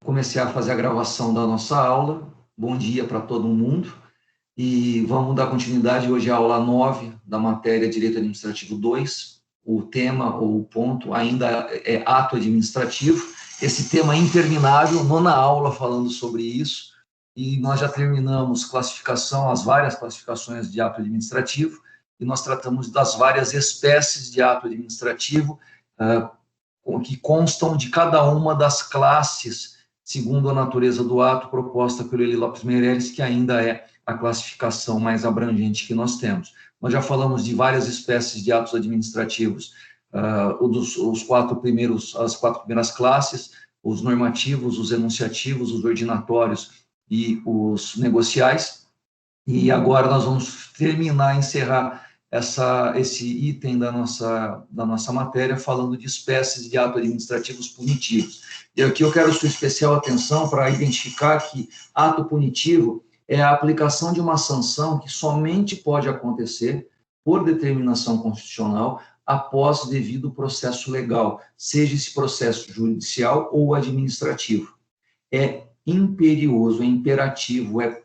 comecei a fazer a gravação da nossa aula. Bom dia para todo mundo. E vamos dar continuidade hoje à aula 9 da matéria Direito Administrativo 2. O tema ou o ponto ainda é ato administrativo. Esse tema é interminável, nona aula falando sobre isso. E nós já terminamos classificação, as várias classificações de ato administrativo, e nós tratamos das várias espécies de ato administrativo que constam de cada uma das classes, segundo a natureza do ato, proposta pelo Eli Lopes Meireles, que ainda é a classificação mais abrangente que nós temos. Nós já falamos de várias espécies de atos administrativos, as quatro primeiras classes, os normativos, os enunciativos, os ordinatórios e os negociais, e agora nós vamos encerrar esse item da nossa matéria, falando de espécies de atos administrativos punitivos. E aqui eu quero sua especial atenção para identificar que ato punitivo é a aplicação de uma sanção que somente pode acontecer por determinação constitucional após devido processo legal, seja esse processo judicial ou administrativo. É imperioso, é imperativo, é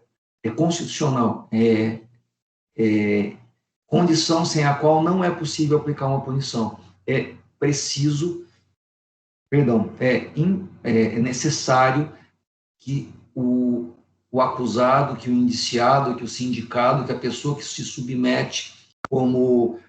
constitucional, condição sem a qual não é possível aplicar uma punição. É necessário que o acusado, que o indiciado, que o sindicado, que a pessoa que se submete como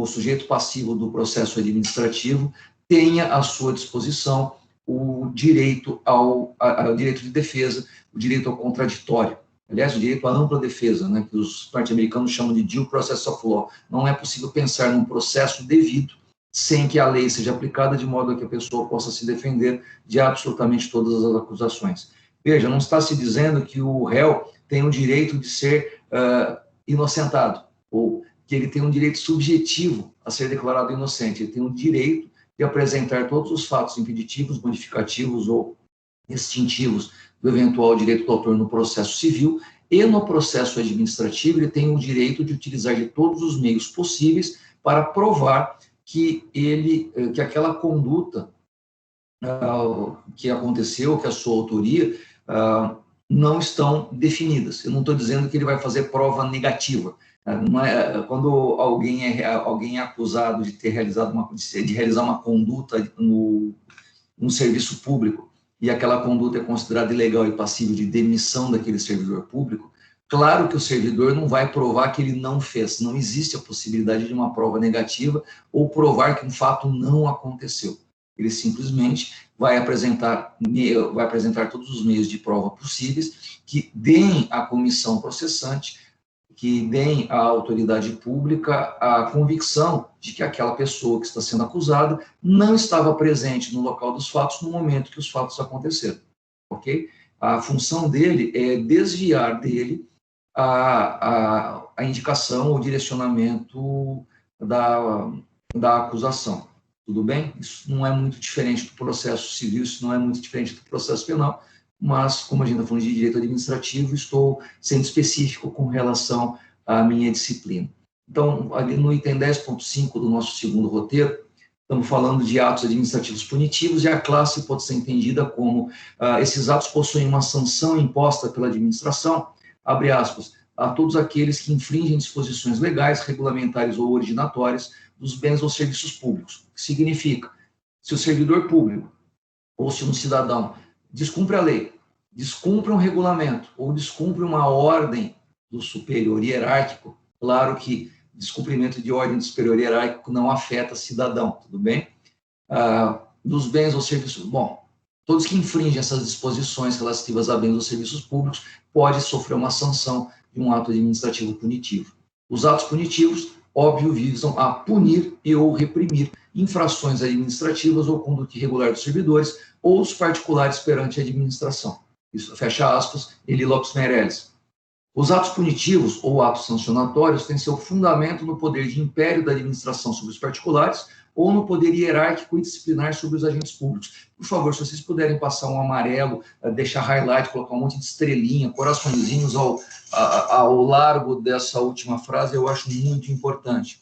sujeito passivo do processo administrativo tenha à sua disposição o direito ao direito de defesa, o direito ao contraditório. Aliás, o direito à ampla defesa, né, que os norte-americanos chamam de due process of law. Não é possível pensar num processo devido sem que a lei seja aplicada, de modo que a pessoa possa se defender de absolutamente todas as acusações. Veja, não está se dizendo que o réu tem o direito de ser inocentado, ou que ele tem um direito subjetivo a ser declarado inocente. Ele tem o direito de apresentar todos os fatos impeditivos, modificativos ou extintivos do eventual direito do autor no processo civil, e no processo administrativo ele tem o direito de utilizar de todos os meios possíveis para provar que aquela conduta que aconteceu, que a sua autoria, não estão definidas. Eu não estou dizendo que ele vai fazer prova negativa. Quando alguém é acusado de ter realizado de realizar uma conduta no serviço público, e aquela conduta é considerada ilegal e passível de demissão daquele servidor público, claro que o servidor não vai provar que ele não fez. Não existe a possibilidade de uma prova negativa ou provar que um fato não aconteceu. Ele simplesmente vai apresentar todos os meios de prova possíveis que deem à comissão processante, que deem à autoridade pública a convicção de que aquela pessoa que está sendo acusada não estava presente no local dos fatos no momento que os fatos aconteceram, ok? A função dele é desviar dele a indicação ou direcionamento da acusação, tudo bem? Isso não é muito diferente do processo civil, isso não é muito diferente do processo penal, mas, como a gente está falando de direito administrativo, estou sendo específico com relação à minha disciplina. Então, ali no item 10.5 do nosso segundo roteiro, estamos falando de atos administrativos punitivos, e a classe pode ser entendida como esses atos possuem uma sanção imposta pela administração, abre aspas, a todos aqueles que infringem disposições legais, regulamentares ou originatórias dos bens ou serviços públicos. O que significa? Se o servidor público ou se um cidadão descumpre a lei, descumpre um regulamento ou descumpre uma ordem do superior hierárquico, claro que descumprimento de ordem do superior hierárquico não afeta cidadão, tudo bem? Dos bens ou serviços, todos que infringem essas disposições relativas a bens ou serviços públicos podem sofrer uma sanção de um ato administrativo punitivo. Os atos punitivos, óbvio, visam a punir e ou reprimir infrações administrativas ou conduta irregular dos servidores ou os particulares perante a administração. Isso, fecha aspas, Eli Lopes Meireles. Os atos punitivos ou atos sancionatórios têm seu fundamento no poder de império da administração sobre os particulares ou no poder hierárquico e disciplinar sobre os agentes públicos. Por favor, se vocês puderem passar um amarelo, deixar highlight, colocar um monte de estrelinha, coraçõezinhos ao largo dessa última frase, eu acho muito importante.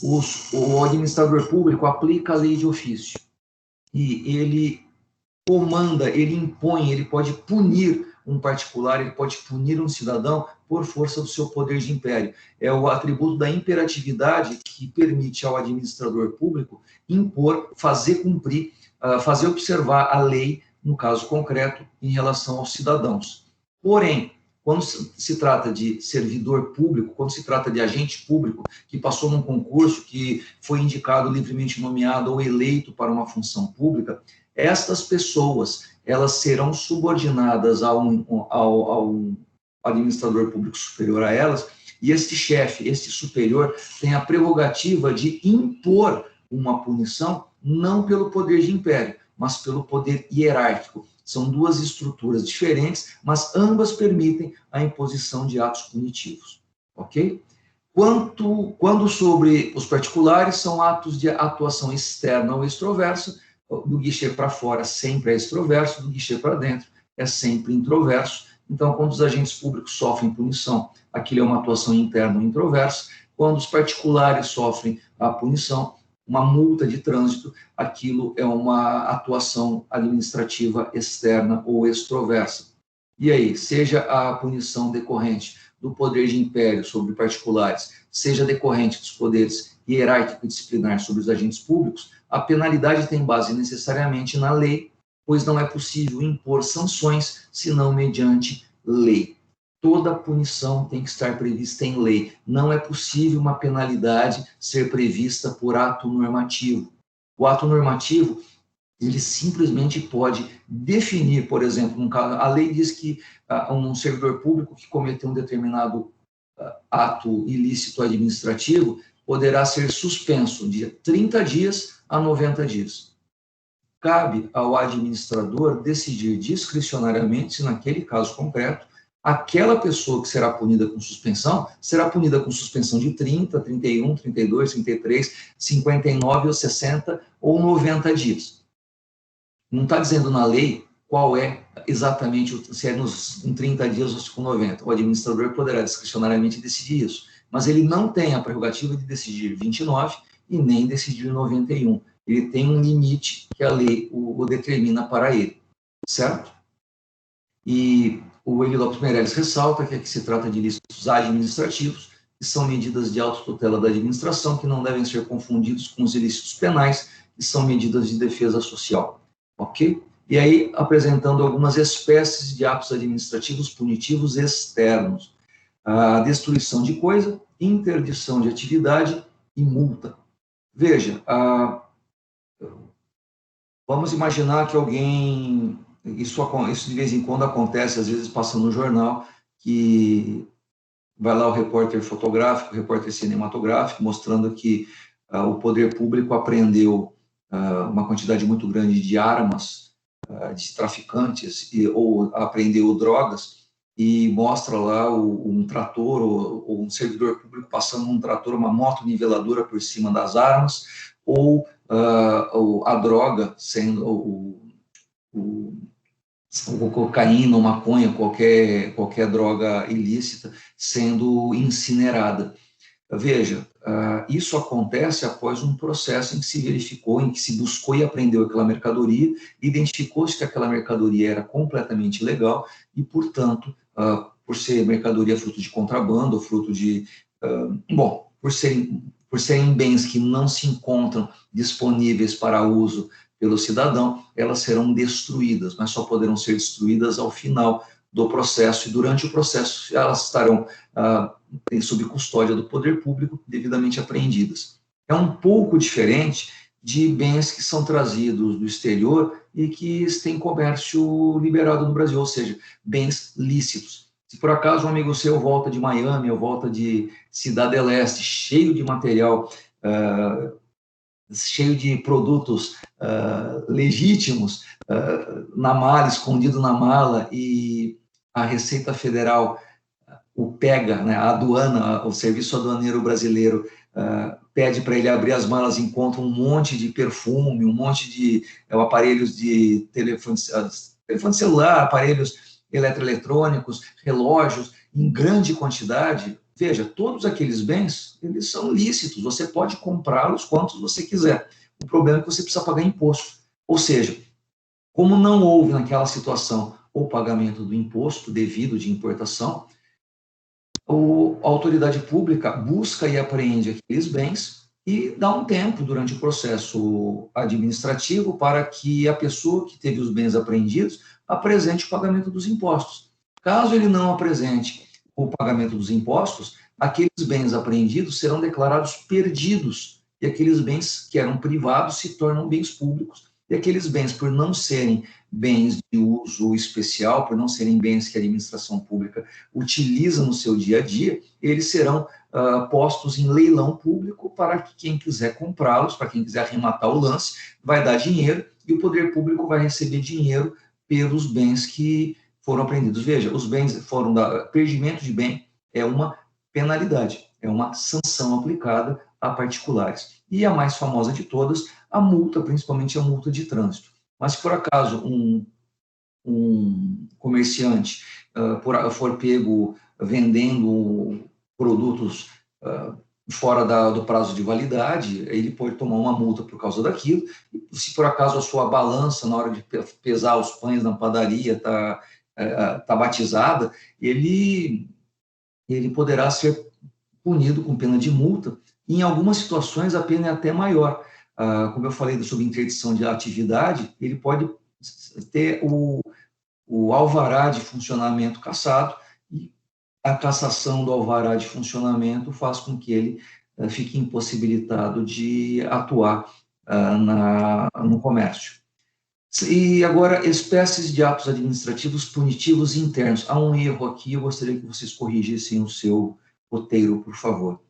O administrador público aplica a lei de ofício e ele comanda, ele impõe, ele pode punir um particular, ele pode punir um cidadão por força do seu poder de império. É o atributo da imperatividade que permite ao administrador público impor, fazer cumprir, fazer observar a lei, no caso concreto, em relação aos cidadãos. Porém, quando se trata de servidor público, quando se trata de agente público que passou num concurso, que foi indicado, livremente nomeado ou eleito para uma função pública, estas pessoas, elas serão subordinadas a um administrador público superior a elas, e este chefe, este superior, tem a prerrogativa de impor uma punição, não pelo poder de império, mas pelo poder hierárquico. São duas estruturas diferentes, mas ambas permitem a imposição de atos punitivos, ok? Quando sobre os particulares, são atos de atuação externa ou extroversa, do guichê para fora sempre é extroverso, do guichê para dentro é sempre introverso. Então, quando os agentes públicos sofrem punição, aquilo é uma atuação interna ou introversa. Quando os particulares sofrem a punição, uma multa de trânsito, aquilo é uma atuação administrativa externa ou extroversa. E aí, seja a punição decorrente do poder de império sobre particulares, seja decorrente dos poderes hierárquico e disciplinar sobre os agentes públicos, a penalidade tem base necessariamente na lei, pois não é possível impor sanções senão mediante lei. Toda punição tem que estar prevista em lei. Não é possível uma penalidade ser prevista por ato normativo. O ato normativo, ele simplesmente pode definir, por exemplo, um caso, a lei diz que um servidor público que cometeu um determinado ato ilícito administrativo poderá ser suspenso de 30 dias a 90 dias. Cabe ao administrador decidir discricionariamente se, naquele caso concreto, aquela pessoa que será punida com suspensão de 30, 31, 32, 33, 59 ou 60 ou 90 dias. Não está dizendo na lei qual é exatamente, se é em 30 dias ou se for 90. O administrador poderá discricionariamente decidir isso, mas ele não tem a prerrogativa de decidir 29 e nem decidir 91. Ele tem um limite que a lei o determina para ele, certo? E o Eli Lopes Meirelles ressalta que aqui se trata de ilícitos administrativos, que são medidas de autotutela da administração, que não devem ser confundidos com os ilícitos penais, que são medidas de defesa social, ok? E aí, apresentando algumas espécies de atos administrativos punitivos externos: a destruição de coisa, interdição de atividade e multa. Veja, vamos imaginar que alguém... Isso de vez em quando acontece, às vezes passa no jornal, que vai lá o repórter fotográfico, o repórter cinematográfico, mostrando que o poder público apreendeu uma quantidade muito grande de armas de traficantes, ou apreendeu drogas, e mostra lá um trator ou um servidor público passando um trator, uma moto niveladora por cima das armas, ou a droga sendo... ou cocaína, ou maconha, qualquer droga ilícita sendo incinerada. Veja, isso acontece após um processo em que se verificou, em que se buscou e apreendeu aquela mercadoria, identificou-se que aquela mercadoria era completamente ilegal e, portanto, por ser mercadoria fruto de contrabando, fruto de... por serem bens que não se encontram disponíveis para uso pelo cidadão, elas serão destruídas, mas só poderão ser destruídas ao final do processo, e durante o processo elas estarão sob custódia do poder público, devidamente apreendidas. É um pouco diferente de bens que são trazidos do exterior e que têm comércio liberado no Brasil, ou seja, bens lícitos. Se por acaso um amigo seu volta de Miami ou volta de Cidade del Este, cheio de material, cheio de produtos legítimos na mala, escondido na mala, e a Receita Federal o pega, né, a aduana, o Serviço Aduaneiro Brasileiro pede para ele abrir as malas, encontra um monte de perfume, um monte de aparelhos de telefone celular, aparelhos eletroeletrônicos, relógios, em grande quantidade. Veja, todos aqueles bens, eles são lícitos, você pode comprá-los quantos você quiser. O problema é que você precisa pagar imposto. Ou seja, Como não houve naquela situação o pagamento do imposto devido de importação, a autoridade pública busca e apreende aqueles bens e dá um tempo durante o processo administrativo para que a pessoa que teve os bens apreendidos apresente o pagamento dos impostos. Caso ele não apresente o pagamento dos impostos, aqueles bens apreendidos serão declarados perdidos e aqueles bens que eram privados se tornam bens públicos. E aqueles bens, por não serem bens de uso especial, por não serem bens que a administração pública utiliza no seu dia a dia, eles serão postos em leilão público para que quem quiser comprá-los, para quem quiser arrematar o lance, vai dar dinheiro e o poder público vai receber dinheiro pelos bens que foram apreendidos. Veja, os bens foram perdimento de bem é uma penalidade, é uma sanção aplicada a particulares. E a mais famosa de todas, a multa, principalmente a multa de trânsito. Mas se por acaso um comerciante for pego vendendo produtos fora do prazo de validade, ele pode tomar uma multa por causa daquilo. Se por acaso a sua balança, na hora de pesar os pães na padaria, está batizada, ele poderá ser punido com pena de multa. Em algumas situações, a pena é até maior. Como eu falei sobre interdição de atividade, ele pode ter o alvará de funcionamento cassado, e a cassação do alvará de funcionamento faz com que ele fique impossibilitado de atuar no comércio. E agora, espécies de atos administrativos punitivos internos. Há um erro aqui, eu gostaria que vocês corrigissem o seu roteiro, por favor.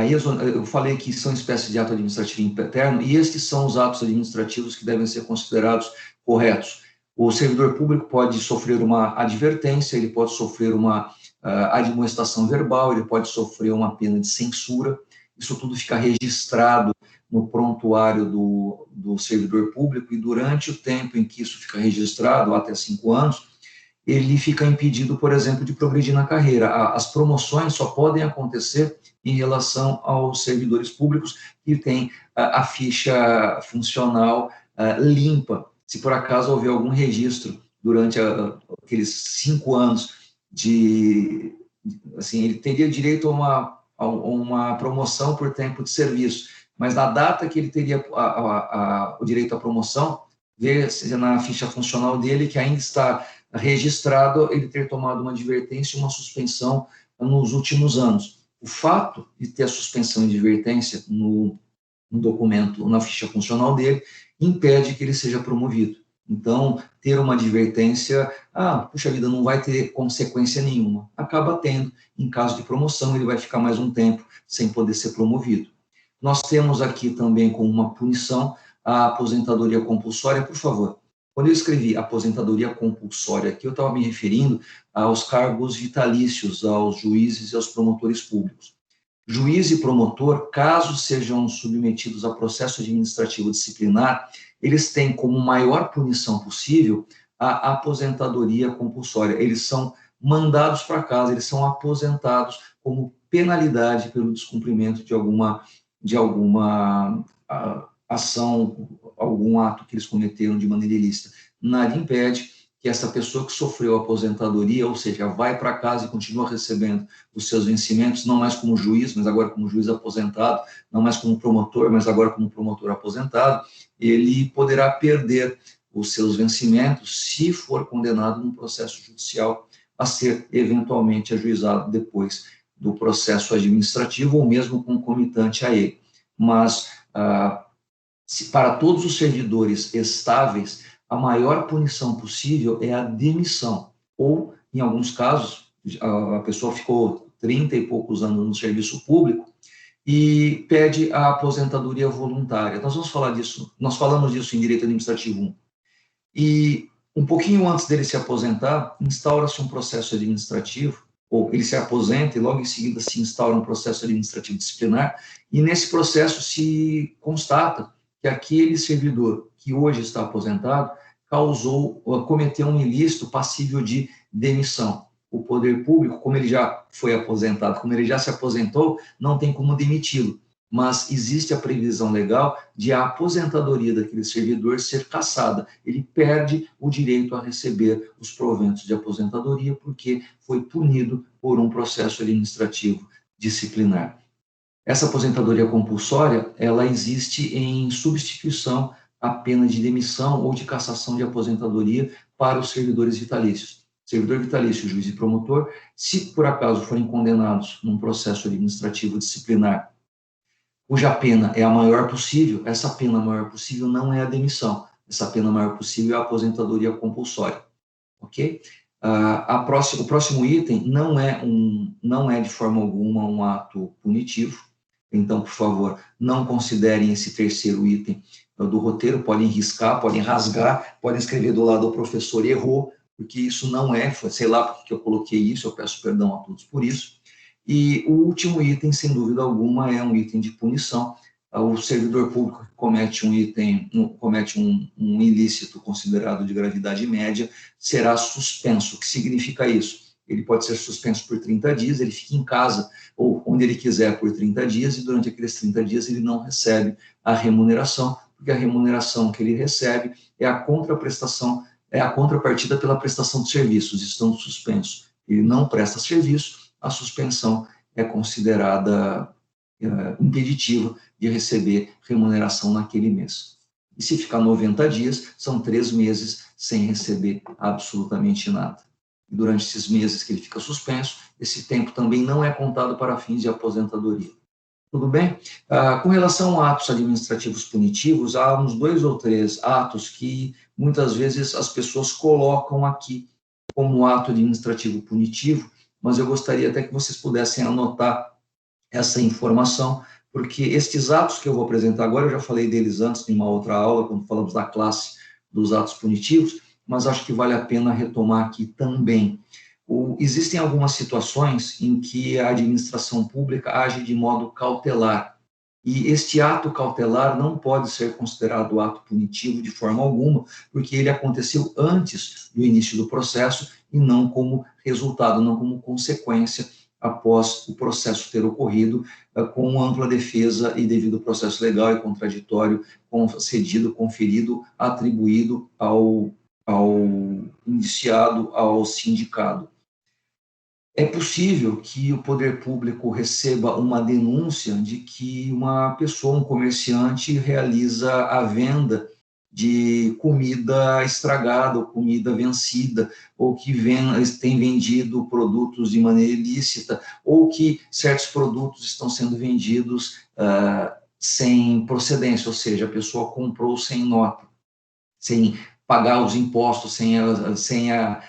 Eu falei que são espécies de ato administrativo interno, e estes são os atos administrativos que devem ser considerados corretos. O servidor público pode sofrer uma advertência, ele pode sofrer uma admoestação verbal, ele pode sofrer uma pena de censura. Isso tudo fica registrado no prontuário do servidor público, e durante o tempo em que isso fica registrado, até 5 anos, ele fica impedido, por exemplo, de progredir na carreira. As promoções só podem acontecer em relação aos servidores públicos que têm a ficha funcional limpa. Se por acaso houver algum registro durante aqueles 5 anos assim, ele teria direito a uma promoção por tempo de serviço, mas na data que ele teria o direito à promoção, ver na ficha funcional dele que ainda está registrado ele ter tomado uma advertência e uma suspensão nos últimos anos. O fato de ter a suspensão e advertência no documento, na ficha funcional dele, impede que ele seja promovido. Então, ter uma advertência, puxa vida, não vai ter consequência nenhuma. Acaba tendo, em caso de promoção, ele vai ficar mais um tempo sem poder ser promovido. Nós temos aqui também como uma punição a aposentadoria compulsória. Por favor, quando eu escrevi aposentadoria compulsória, aqui eu estava me referindo aos cargos vitalícios, aos juízes e aos promotores públicos. Juiz e promotor, caso sejam submetidos a processo administrativo disciplinar, eles têm como maior punição possível a aposentadoria compulsória. Eles são mandados para casa, eles são aposentados como penalidade pelo descumprimento de alguma ação, algum ato que eles cometeram de maneira ilícita. Nada impede que essa pessoa que sofreu a aposentadoria, ou seja, vai para casa e continua recebendo os seus vencimentos, não mais como juiz, mas agora como juiz aposentado, não mais como promotor, mas agora como promotor aposentado, ele poderá perder os seus vencimentos se for condenado num processo judicial a ser eventualmente ajuizado depois do processo administrativo ou mesmo concomitante a ele. Mas, para todos os servidores estáveis, a maior punição possível é a demissão, ou, em alguns casos, a pessoa ficou 30 e poucos anos no serviço público e pede a aposentadoria voluntária. Nós falamos disso em Direito Administrativo 1. E um pouquinho antes dele se aposentar, instaura-se um processo administrativo, ou ele se aposenta e logo em seguida se instaura um processo administrativo disciplinar, e nesse processo se constata que aquele servidor que hoje está aposentado cometeu um ilícito passível de demissão. O poder público, como ele já foi aposentado, como ele já se aposentou, não tem como demiti-lo. mas existe a previsão legal de a aposentadoria daquele servidor ser cassada. Ele perde o direito a receber os proventos de aposentadoria porque foi punido por um processo administrativo disciplinar. Essa aposentadoria compulsória, ela existe em substituição à pena de demissão ou de cassação de aposentadoria para os servidores vitalícios. Servidor vitalício, juiz e promotor, se por acaso forem condenados num processo administrativo disciplinar, cuja pena é a maior possível, essa pena maior possível não é a demissão, essa pena maior possível é a aposentadoria compulsória, ok? O próximo item não é de forma alguma um ato punitivo, então, por favor, não considerem esse terceiro item do roteiro, podem riscar, podem rasgar, podem escrever do lado: o professor errou, porque isso não é, sei lá porque eu coloquei isso, eu peço perdão a todos por isso. E o último item, sem dúvida alguma, é um item de punição. O servidor público que comete um ilícito considerado de gravidade média será suspenso. O que significa isso? Ele pode ser suspenso por 30 dias, ele fica em casa ou onde ele quiser por 30 dias, e durante aqueles 30 dias ele não recebe a remuneração, porque a remuneração que ele recebe é a contraprestação, é a contrapartida pela prestação de serviços, estão suspensos. Ele não presta serviço, a suspensão é considerada impeditiva de receber remuneração naquele mês. E se ficar 90 dias, são 3 meses sem receber absolutamente nada. E durante esses meses que ele fica suspenso, esse tempo também não é contado para fins de aposentadoria. Tudo bem? Com relação a atos administrativos punitivos, há uns 2 ou 3 atos que muitas vezes as pessoas colocam aqui como ato administrativo punitivo, mas eu gostaria até que vocês pudessem anotar essa informação, porque estes atos que eu vou apresentar agora, eu já falei deles antes em uma outra aula, quando falamos da classe dos atos punitivos, mas acho que vale a pena retomar aqui também. Existem algumas situações em que a administração pública age de modo cautelar, e este ato cautelar não pode ser considerado ato punitivo de forma alguma, porque ele aconteceu antes do início do processo e não como resultado, não como consequência após o processo ter ocorrido, com ampla defesa e devido processo legal e contraditório concedido, conferido, atribuído ao indiciado, ao sindicado. É possível que o poder público receba uma denúncia de que uma pessoa, um comerciante, realiza a venda de comida estragada ou comida vencida, ou que tem vendido produtos de maneira ilícita, ou que certos produtos estão sendo vendidos sem procedência, ou seja, a pessoa comprou sem nota, sem pagar os impostos, sem a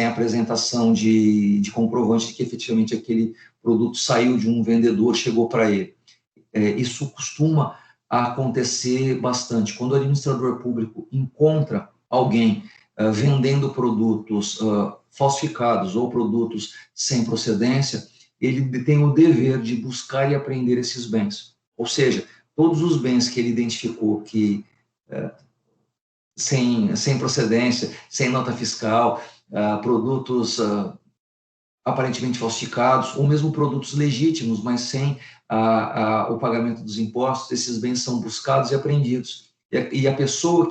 apresentação de comprovante de que efetivamente aquele produto saiu de um vendedor, chegou para ele. Isso costuma acontecer bastante. Quando o administrador público encontra alguém vendendo produtos falsificados ou produtos sem procedência, ele tem o dever de buscar e apreender esses bens. Ou seja, todos os bens que ele identificou que sem procedência, sem nota fiscal, produtos aparentemente falsificados, ou mesmo produtos legítimos, mas sem o pagamento dos impostos, esses bens são buscados e apreendidos. E a pessoa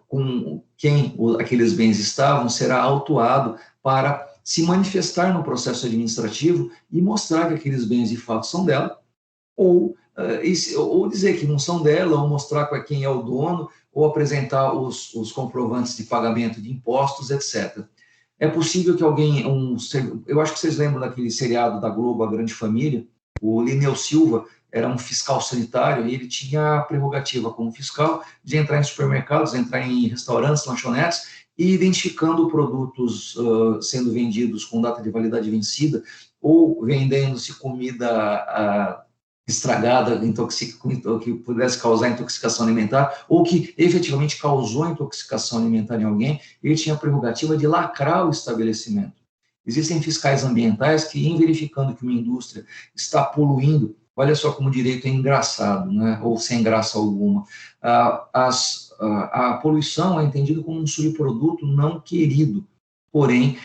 com quem aqueles bens estavam será autuado para se manifestar no processo administrativo e mostrar que aqueles bens de fato são dela, ou dizer que não são dela, ou mostrar para quem é o dono, ou apresentar os comprovantes de pagamento de impostos, etc. É possível que alguém, eu acho que vocês lembram daquele seriado da Globo, A Grande Família, o Lineu Silva era um fiscal sanitário e ele tinha a prerrogativa como fiscal de entrar em supermercados, entrar em restaurantes, lanchonetes, e identificando produtos sendo vendidos com data de validade vencida, ou vendendo-se comida estragada, que pudesse causar intoxicação alimentar, ou que efetivamente causou intoxicação alimentar em alguém, ele tinha a prerrogativa de lacrar o estabelecimento. Existem fiscais ambientais que, em verificando que uma indústria está poluindo, olha só como o direito é engraçado, né? Ou sem graça alguma, a poluição é entendida como um subproduto não querido, porém,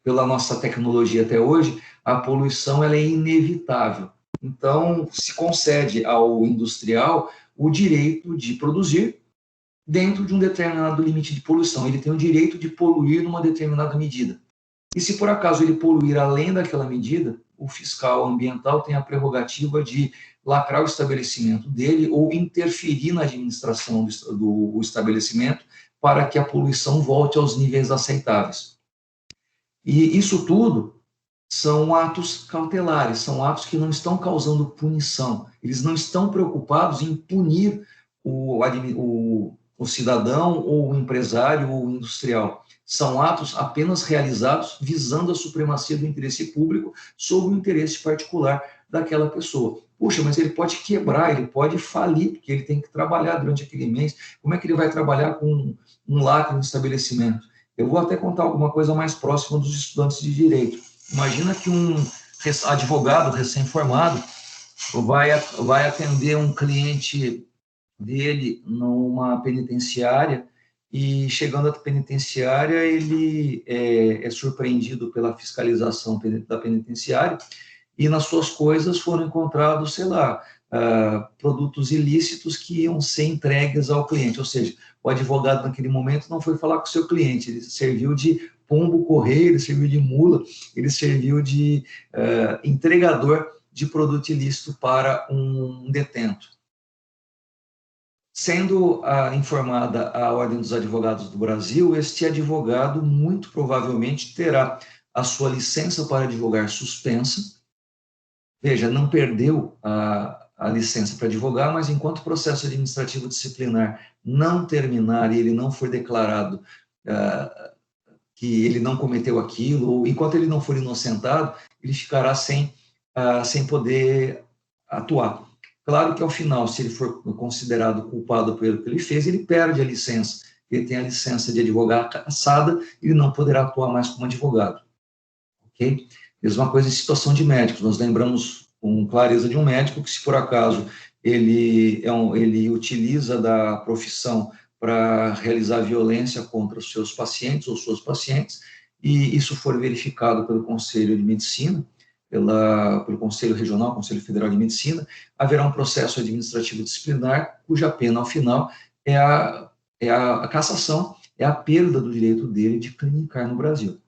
pela nossa tecnologia até hoje, a poluição ela é inevitável. Então, se concede ao industrial o direito de produzir dentro de um determinado limite de poluição. Ele tem o direito de poluir numa determinada medida. E se por acaso ele poluir além daquela medida, o fiscal ambiental tem a prerrogativa de lacrar o estabelecimento dele ou interferir na administração do estabelecimento para que a poluição volte aos níveis aceitáveis. E isso tudo são atos cautelares, são atos que não estão causando punição. Eles não estão preocupados em punir o cidadão ou o empresário ou o industrial. São atos apenas realizados visando a supremacia do interesse público sobre o interesse particular daquela pessoa. Puxa, mas ele pode quebrar, ele pode falir, porque ele tem que trabalhar durante aquele mês. Como é que ele vai trabalhar com um lacre no estabelecimento? Eu vou até contar alguma coisa mais próxima dos estudantes de direito. Imagina que um advogado recém-formado vai atender um cliente dele numa penitenciária e, chegando à penitenciária, ele é surpreendido pela fiscalização da penitenciária e nas suas coisas foram encontrados, sei lá, produtos ilícitos que iam ser entregues ao cliente, ou seja, o advogado naquele momento não foi falar com o seu cliente, ele serviu de pombo correio, ele serviu de mula, ele serviu de entregador de produto ilícito para um detento. Sendo informada a Ordem dos Advogados do Brasil, este advogado muito provavelmente terá a sua licença para advogar suspensa. Veja, não perdeu a licença para advogar, mas enquanto o processo administrativo disciplinar não terminar e ele não for declarado que ele não cometeu aquilo, ou enquanto ele não for inocentado, ele ficará sem poder atuar. Claro que, ao final, se ele for considerado culpado pelo que ele fez, ele perde a licença. Ele tem a licença de advogado cassada, ele não poderá atuar mais como advogado. Ok? Mesma coisa em situação de médicos. Nós lembramos com clareza de um médico que, se por acaso ele utiliza da profissão para realizar violência contra os seus pacientes ou suas pacientes, e isso for verificado pelo Conselho de Medicina, pelo Conselho Regional, Conselho Federal de Medicina, haverá um processo administrativo disciplinar, cuja pena, ao final, é a cassação, é a perda do direito dele de clinicar no Brasil.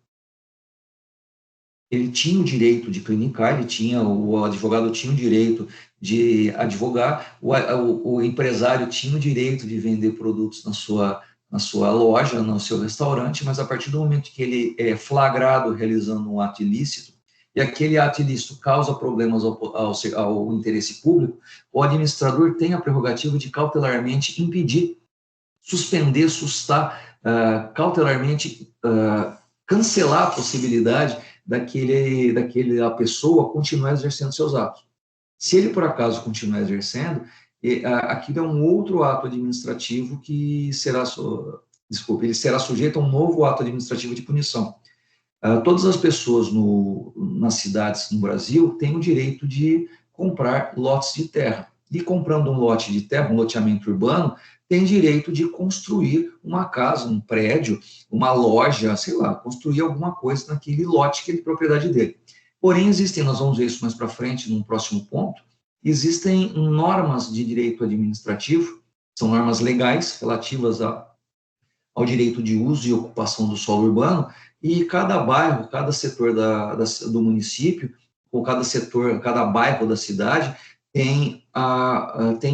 Ele tinha o direito de clinicar, o advogado tinha o direito de advogar, o empresário tinha o direito de vender produtos na sua loja, no seu restaurante, mas a partir do momento que ele é flagrado realizando um ato ilícito, e aquele ato ilícito causa problemas ao interesse público, o administrador tem a prerrogativa de cautelarmente impedir, suspender, sustar, cautelarmente cancelar a possibilidade daquela pessoa continuar exercendo seus atos. Se ele, por acaso, continuar exercendo, aquilo é um outro ato administrativo que ele será sujeito a um novo ato administrativo de punição. Todas as pessoas nas cidades no Brasil têm o direito de comprar lotes de terra. E comprando um lote de terra, um loteamento urbano, tem direito de construir uma casa, um prédio, uma loja, sei lá, construir alguma coisa naquele lote que é de propriedade dele. Porém, nós vamos ver isso mais para frente, num próximo ponto, existem normas de direito administrativo, são normas legais relativas ao direito de uso e ocupação do solo urbano, e cada bairro, cada setor do município, ou cada bairro da cidade, tem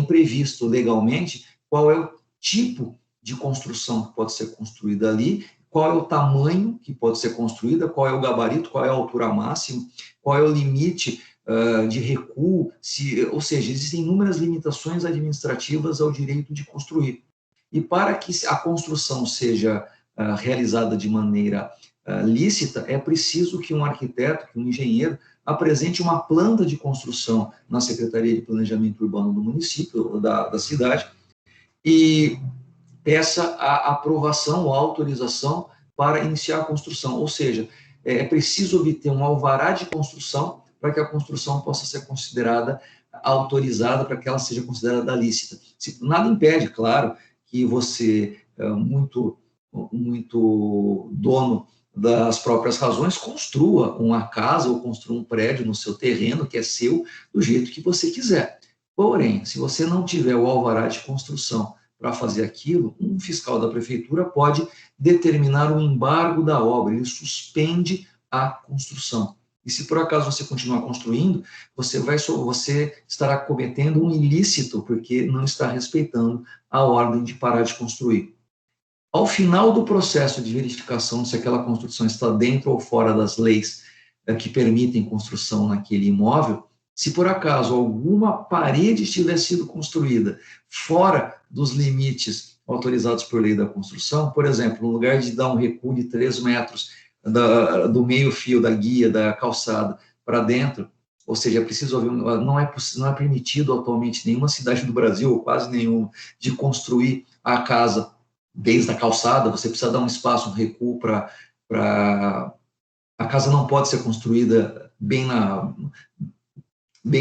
previsto legalmente qual é o tipo de construção que pode ser construída ali, qual é o tamanho que pode ser construída, qual é o gabarito, qual é a altura máxima, qual é o limite de recuo, ou seja, existem inúmeras limitações administrativas ao direito de construir. E para que a construção seja realizada de maneira lícita, é preciso que um arquiteto, que um engenheiro, apresente uma planta de construção na Secretaria de Planejamento Urbano do município, da cidade, e peça a aprovação ou autorização para iniciar a construção. Ou seja, é preciso obter um alvará de construção para que a construção possa ser considerada autorizada, para que ela seja considerada lícita. Nada impede, claro, que você, muito dono das próprias razões, construa uma casa ou construa um prédio no seu terreno, que é seu, do jeito que você quiser. Porém, se você não tiver o alvará de construção para fazer aquilo, um fiscal da prefeitura pode determinar o embargo da obra, ele suspende a construção. E se por acaso você continuar construindo, você estará cometendo um ilícito, porque não está respeitando a ordem de parar de construir. Ao final do processo de verificação se aquela construção está dentro ou fora das leis que permitem construção naquele imóvel, se por acaso alguma parede tiver sido construída fora dos limites autorizados por lei da construção, por exemplo, no lugar de dar um recuo de 3 metros do meio fio da guia, da calçada, para dentro, ou seja, é preciso haver, não é permitido atualmente nenhuma cidade do Brasil, ou quase nenhuma, de construir a casa desde a calçada, você precisa dar um espaço, um recuo para... A casa não pode ser construída bem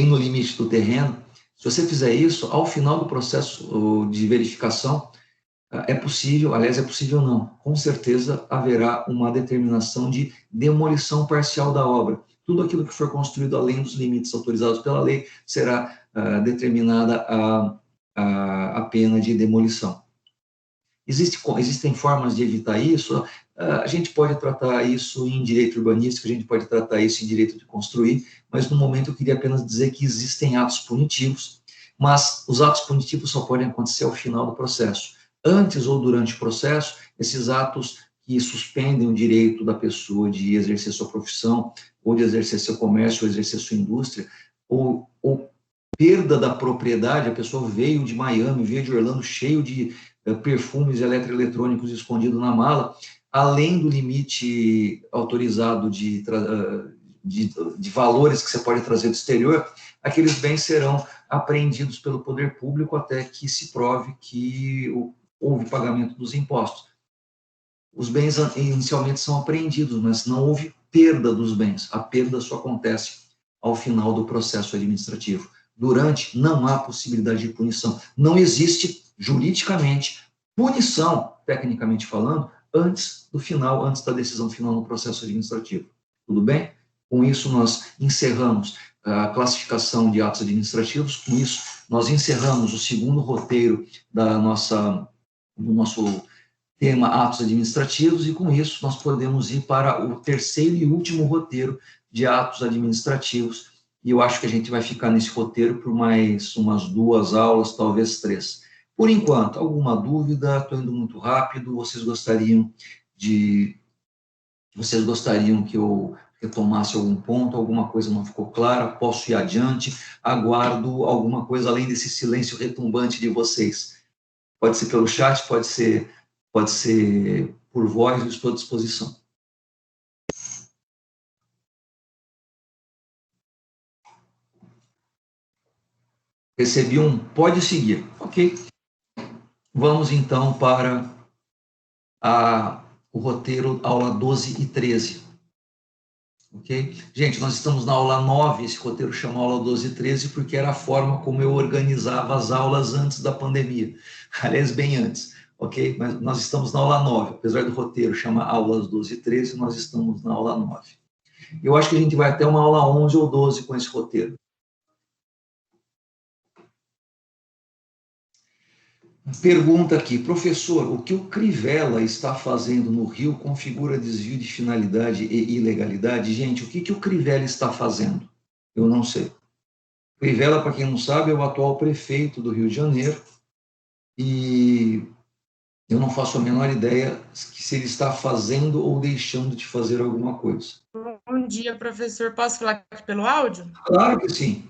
no limite do terreno. Se você fizer isso, ao final do processo de verificação, é possível, aliás, é possível não, com certeza haverá uma determinação de demolição parcial da obra. Tudo aquilo que for construído além dos limites autorizados pela lei será determinada a pena de demolição. Existem formas de evitar isso. A gente pode tratar isso em direito urbanístico, a gente pode tratar isso em direito de construir, mas no momento eu queria apenas dizer que existem atos punitivos, mas os atos punitivos só podem acontecer ao final do processo. Antes ou durante o processo, esses atos que suspendem o direito da pessoa de exercer sua profissão, ou de exercer seu comércio, ou exercer sua indústria, ou perda da propriedade, a pessoa veio de Miami, veio de Orlando cheio de perfumes eletroeletrônicos escondidos na mala, além do limite autorizado de valores que você pode trazer do exterior, aqueles bens serão apreendidos pelo poder público até que se prove que houve pagamento dos impostos. Os bens inicialmente são apreendidos, mas não houve perda dos bens. A perda só acontece ao final do processo administrativo. Durante, não há possibilidade de punição. Não existe, juridicamente, punição, tecnicamente falando, antes da decisão final no processo administrativo. Tudo bem? Com isso, nós encerramos a classificação de atos administrativos. Com isso, nós encerramos o segundo roteiro do nosso tema atos administrativos, e com isso nós podemos ir para o terceiro e último roteiro de atos administrativos, e eu acho que a gente vai ficar nesse roteiro por mais umas 2 aulas, talvez 3. Por enquanto, alguma dúvida? Estou indo muito rápido. Vocês gostariam que eu retomasse algum ponto? Alguma coisa não ficou clara? Posso ir adiante? Aguardo alguma coisa além desse silêncio retumbante de vocês. Pode ser pelo chat, pode ser por voz, eu estou à disposição. Recebi pode seguir. Ok. Vamos, então, para o roteiro, aula 12 e 13. Ok? Gente, nós estamos na aula 9, esse roteiro chama aula 12 e 13, porque era a forma como eu organizava as aulas antes da pandemia. Aliás, bem antes. Ok? Mas nós estamos na aula 9, apesar do roteiro chamar aulas 12 e 13, nós estamos na aula 9. Eu acho que a gente vai até uma aula 11 ou 12 com esse roteiro. Pergunta aqui, professor, o que o Crivella está fazendo no Rio configura desvio de finalidade e ilegalidade? Gente, o que o Crivella está fazendo? Eu não sei. Crivella, para quem não sabe, é o atual prefeito do Rio de Janeiro, e eu não faço a menor ideia se ele está fazendo ou deixando de fazer alguma coisa. Bom dia, professor. Posso falar aqui pelo áudio? Claro que sim.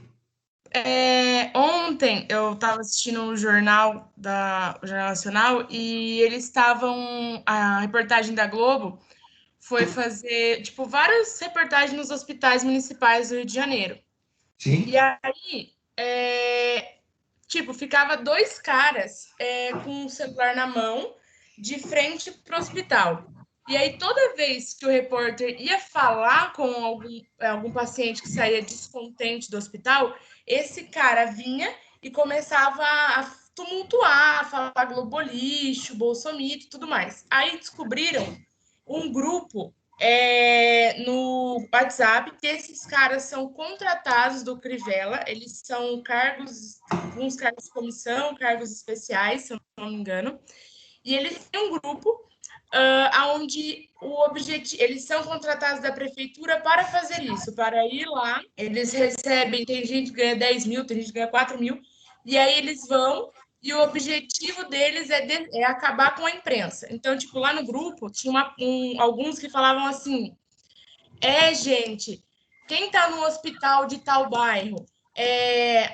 Ontem eu estava assistindo o Jornal Nacional e eles estavam. A reportagem da Globo foi fazer, tipo, várias reportagens nos hospitais municipais do Rio de Janeiro. Sim. E aí, ficava 2 caras com o celular na mão, de frente para o hospital. E aí, toda vez que o repórter ia falar com algum paciente que saía descontente do hospital, esse cara vinha e começava a tumultuar, a falar Globo lixo, Bolsomito e tudo mais. Aí descobriram um grupo no WhatsApp, que esses caras são contratados do Crivella, eles são cargos, alguns cargos de comissão, cargos especiais, se eu não me engano, e eles têm um grupo onde o objetivo, eles são contratados da prefeitura para fazer isso, para ir lá, eles recebem, tem gente que ganha 10 mil, tem gente que ganha 4 mil, e aí eles vão, e o objetivo deles é acabar com a imprensa. Então, tipo, lá no grupo, tinha alguns que falavam assim, gente, quem está no hospital de tal bairro,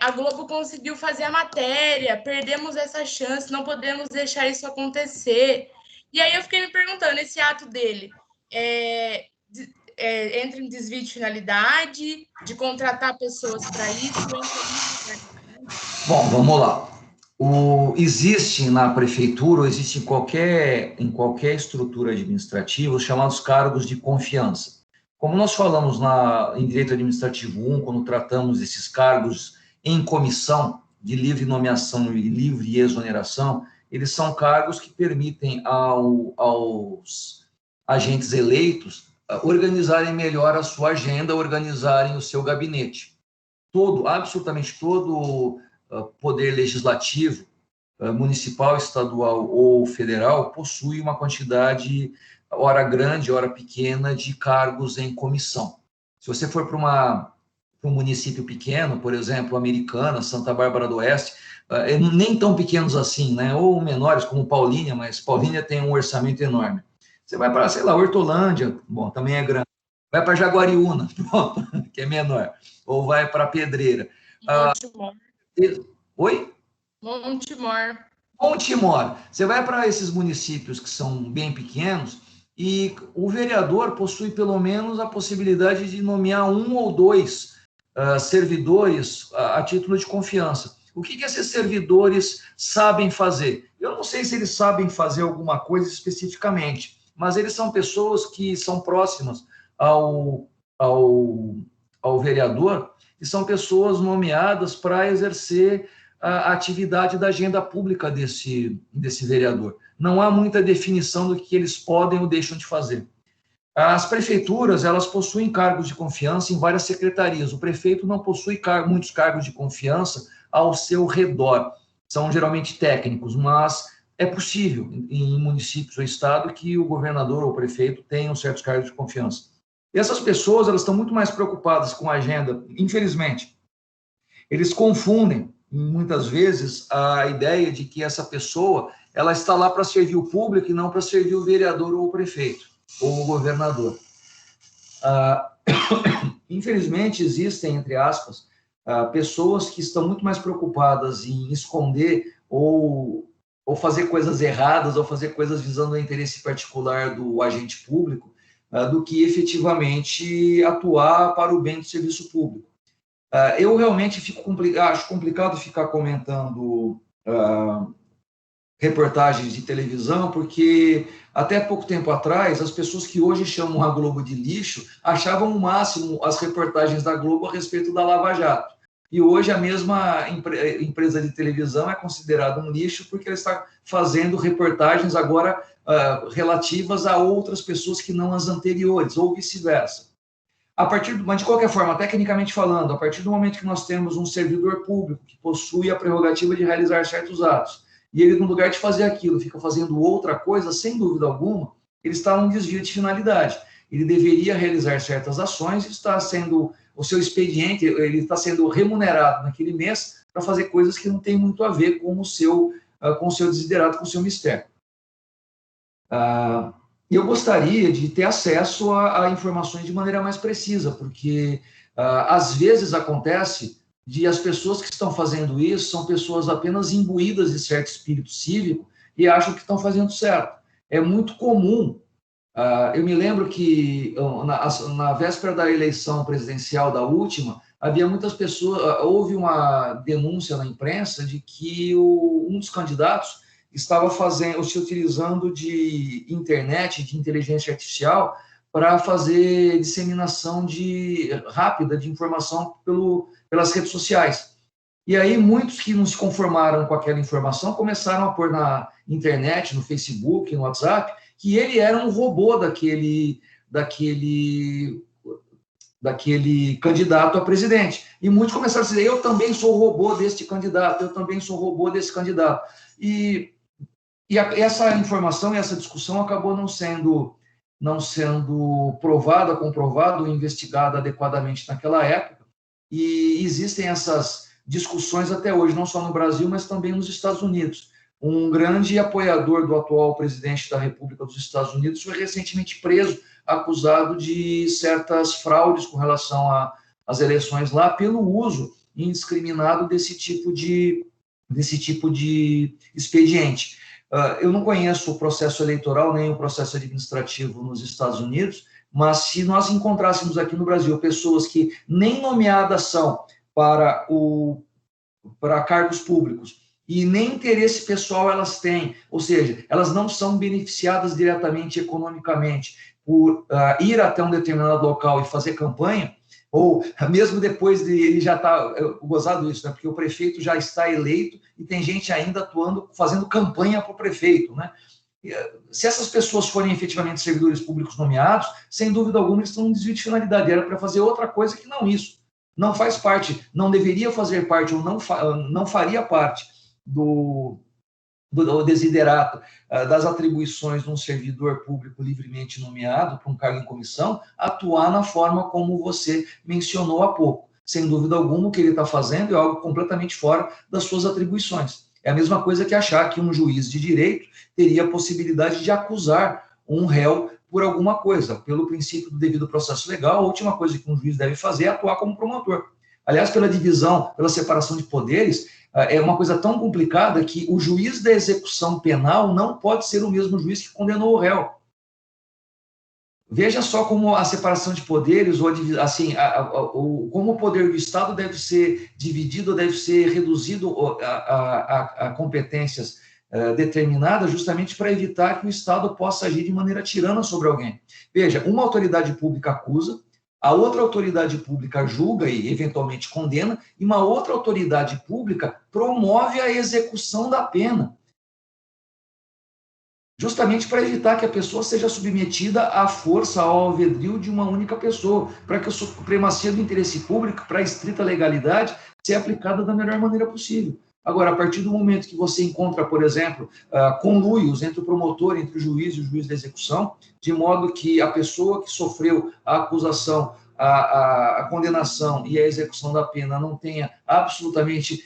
a Globo conseguiu fazer a matéria, perdemos essa chance, não podemos deixar isso acontecer. E aí eu fiquei me perguntando, esse ato dele entra em desvio de finalidade, de contratar pessoas para isso? Bom, vamos lá. Existe na prefeitura, ou existe em qualquer estrutura administrativa, os chamados cargos de confiança. Como nós falamos em Direito Administrativo 1, quando tratamos desses cargos em comissão de livre nomeação e livre exoneração, eles são cargos que permitem aos agentes eleitos organizarem melhor a sua agenda, organizarem o seu gabinete. Absolutamente todo poder legislativo, municipal, estadual ou federal, possui uma quantidade, ora grande, ora pequena, de cargos em comissão. Se você for para um município pequeno, por exemplo, Americana, Santa Bárbara do Oeste, nem tão pequenos assim, né? Ou menores, como Paulínia, mas Paulínia tem um orçamento enorme. Você vai para, sei lá, Hortolândia, bom, também é grande. Vai para Jaguariúna, pronto, que é menor. Ou vai para Pedreira. Oi? Montemor. Você vai para esses municípios que são bem pequenos e o vereador possui pelo menos a possibilidade de nomear 1 ou 2 servidores a título de confiança. O que esses servidores sabem fazer? Eu não sei se eles sabem fazer alguma coisa especificamente, mas eles são pessoas que são próximas ao vereador e são pessoas nomeadas para exercer a atividade da agenda pública desse vereador. Não há muita definição do que eles podem ou deixam de fazer. As prefeituras, elas possuem cargos de confiança em várias secretarias. O prefeito não possui muitos cargos de confiança ao seu redor. São geralmente técnicos, mas é possível em municípios ou estado que o governador ou o prefeito tenham certos cargos de confiança. E essas pessoas, elas estão muito mais preocupadas com a agenda, infelizmente. Eles confundem, muitas vezes, a ideia de que essa pessoa ela está lá para servir o público e não para servir o vereador ou o prefeito, ou o governador. Infelizmente, existem, entre aspas, pessoas que estão muito mais preocupadas em esconder ou fazer coisas erradas, ou fazer coisas visando o interesse particular do agente público, do que efetivamente atuar para o bem do serviço público. Eu realmente acho complicado ficar comentando reportagens de televisão, porque até pouco tempo atrás, as pessoas que hoje chamam a Globo de lixo achavam o máximo as reportagens da Globo a respeito da Lava Jato. E hoje a mesma empresa de televisão é considerada um lixo porque ela está fazendo reportagens agora relativas a outras pessoas que não as anteriores, ou vice-versa. Mas de qualquer forma, tecnicamente falando, a partir do momento que nós temos um servidor público que possui a prerrogativa de realizar certos atos, e ele, no lugar de fazer aquilo, fica fazendo outra coisa, sem dúvida alguma, ele está num desvio de finalidade. Ele deveria realizar certas ações e está sendo, o seu expediente, ele está sendo remunerado naquele mês para fazer coisas que não têm muito a ver com o seu desiderato, com o seu mistério. Eu gostaria de ter acesso a informações de maneira mais precisa, porque às vezes acontece de as pessoas que estão fazendo isso são pessoas apenas imbuídas de certo espírito cívico e acham que estão fazendo certo. É muito comum. Eu me lembro que na véspera da eleição presidencial da última, havia muitas pessoas, houve uma denúncia na imprensa de que um dos candidatos estava se utilizando de internet, de inteligência artificial, para fazer disseminação rápida de informação pelas redes sociais. E aí, muitos que não se conformaram com aquela informação começaram a pôr na internet, no Facebook, no WhatsApp, que ele era um robô daquele daquele candidato a presidente. E muitos começaram a dizer, eu também sou robô deste candidato, eu também sou robô desse candidato. E essa informação e essa discussão acabou não sendo provada, comprovada ou investigada adequadamente naquela época. E existem essas discussões até hoje, não só no Brasil, mas também nos Estados Unidos. Um grande apoiador do atual presidente da República dos Estados Unidos foi recentemente preso, acusado de certas fraudes com relação às eleições lá, pelo uso indiscriminado desse tipo de expediente. Eu não conheço o processo eleitoral nem o processo administrativo nos Estados Unidos, mas se nós encontrássemos aqui no Brasil pessoas que nem nomeadas são para cargos públicos e nem interesse pessoal elas têm, ou seja, elas não são beneficiadas diretamente economicamente por ir até um determinado local e fazer campanha, ou mesmo depois de ele já está gozado isso, né? Porque o prefeito já está eleito e tem gente ainda atuando, fazendo campanha para o prefeito, né? Se essas pessoas forem efetivamente servidores públicos nomeados, sem dúvida alguma eles estão em desvio de finalidade, era para fazer outra coisa que não isso. Não faz parte, não deveria fazer parte, ou não faria parte do desiderato das atribuições de um servidor público livremente nomeado para um cargo em comissão, atuar na forma como você mencionou há pouco. Sem dúvida alguma, o que ele está fazendo é algo completamente fora das suas atribuições. É a mesma coisa que achar que um juiz de direito teria a possibilidade de acusar um réu por alguma coisa. Pelo princípio do devido processo legal, a última coisa que um juiz deve fazer é atuar como promotor. Aliás, pela divisão, pela separação de poderes, é uma coisa tão complicada que o juiz da execução penal não pode ser o mesmo juiz que condenou o réu. Veja só como a separação de poderes, ou assim, como o poder do Estado deve ser dividido, deve ser reduzido a competências determinadas, justamente para evitar que o Estado possa agir de maneira tirana sobre alguém. Veja, uma autoridade pública acusa, a outra autoridade pública julga e eventualmente condena, e uma outra autoridade pública promove a execução da pena, justamente para evitar que a pessoa seja submetida à força, ao alvedrio de uma única pessoa, para que a supremacia do interesse público, para a estrita legalidade, seja aplicada da melhor maneira possível. Agora, a partir do momento que você encontra, por exemplo, conluios entre o promotor, entre o juiz e o juiz da execução, de modo que a pessoa que sofreu a acusação, a condenação e a execução da pena não tenha absolutamente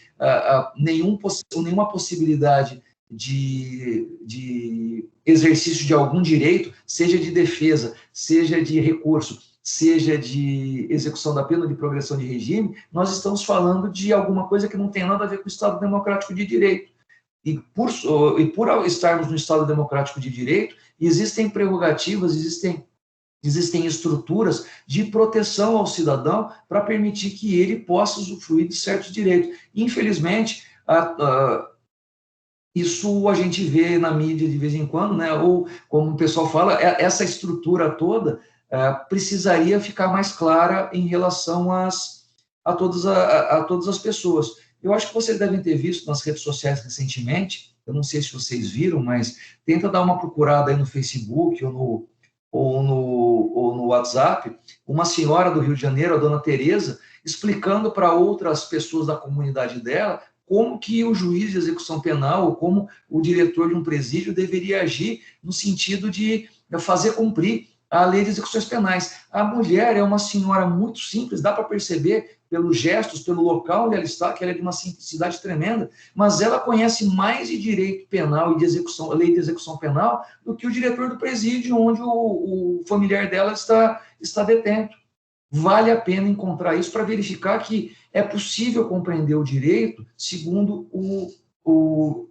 nenhuma possibilidade de exercício de algum direito, seja de defesa, seja de recurso, seja de execução da pena, de progressão de regime, nós estamos falando de alguma coisa que não tem nada a ver com o Estado Democrático de Direito. E por estarmos no Estado Democrático de Direito, existem prerrogativas, existem estruturas de proteção ao cidadão para permitir que ele possa usufruir de certos direitos. Infelizmente, isso a gente vê na mídia de vez em quando, né? Ou, como o pessoal fala, essa estrutura toda precisaria ficar mais clara em relação a todas as pessoas. Eu acho que vocês devem ter visto nas redes sociais recentemente, eu não sei se vocês viram, mas tenta dar uma procurada aí no Facebook ou no WhatsApp, uma senhora do Rio de Janeiro, a dona Tereza, explicando para outras pessoas da comunidade dela como que o juiz de execução penal ou como o diretor de um presídio deveria agir no sentido de fazer cumprir a lei de execuções penais. A mulher é uma senhora muito simples, dá para perceber pelos gestos, pelo local onde ela está, que ela é de uma simplicidade tremenda, mas ela conhece mais de direito penal e de execução, lei de execução penal, do que o diretor do presídio, onde o familiar dela está detento. Vale a pena encontrar isso para verificar que é possível compreender o direito segundo o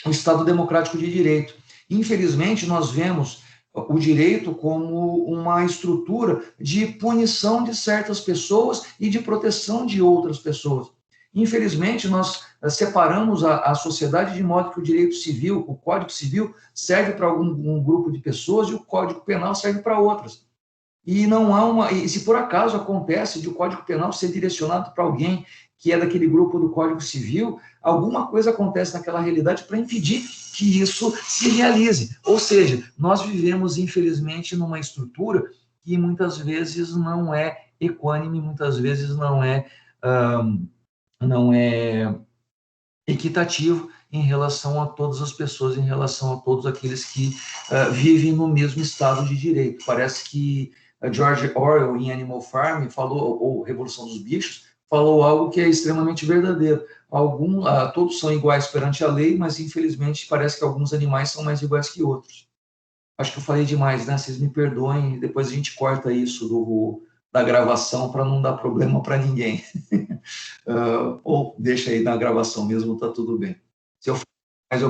Estado Democrático de Direito. Infelizmente, nós vemos o direito como uma estrutura de punição de certas pessoas e de proteção de outras pessoas. Infelizmente, nós separamos a sociedade de modo que o direito civil, o Código Civil, serve para um grupo de pessoas e o Código Penal serve para outras. E se por acaso acontece de o Código Penal ser direcionado para alguém que é daquele grupo do Código Civil, alguma coisa acontece naquela realidade para impedir que isso se realize. Ou seja, nós vivemos, infelizmente, numa estrutura que muitas vezes não é equânime, muitas vezes não é equitativo em relação a todas as pessoas, em relação a todos aqueles que vivem no mesmo estado de direito. Parece que George Orwell, em Animal Farm, falou, ou Revolução dos Bichos, falou algo que é extremamente verdadeiro. Todos são iguais perante a lei, mas infelizmente parece que alguns animais são mais iguais que outros. Acho que eu falei demais, né? Vocês me perdoem, depois a gente corta isso da gravação para não dar problema para ninguém. Ou deixa aí na gravação mesmo, tá tudo bem. Se eu falar mais,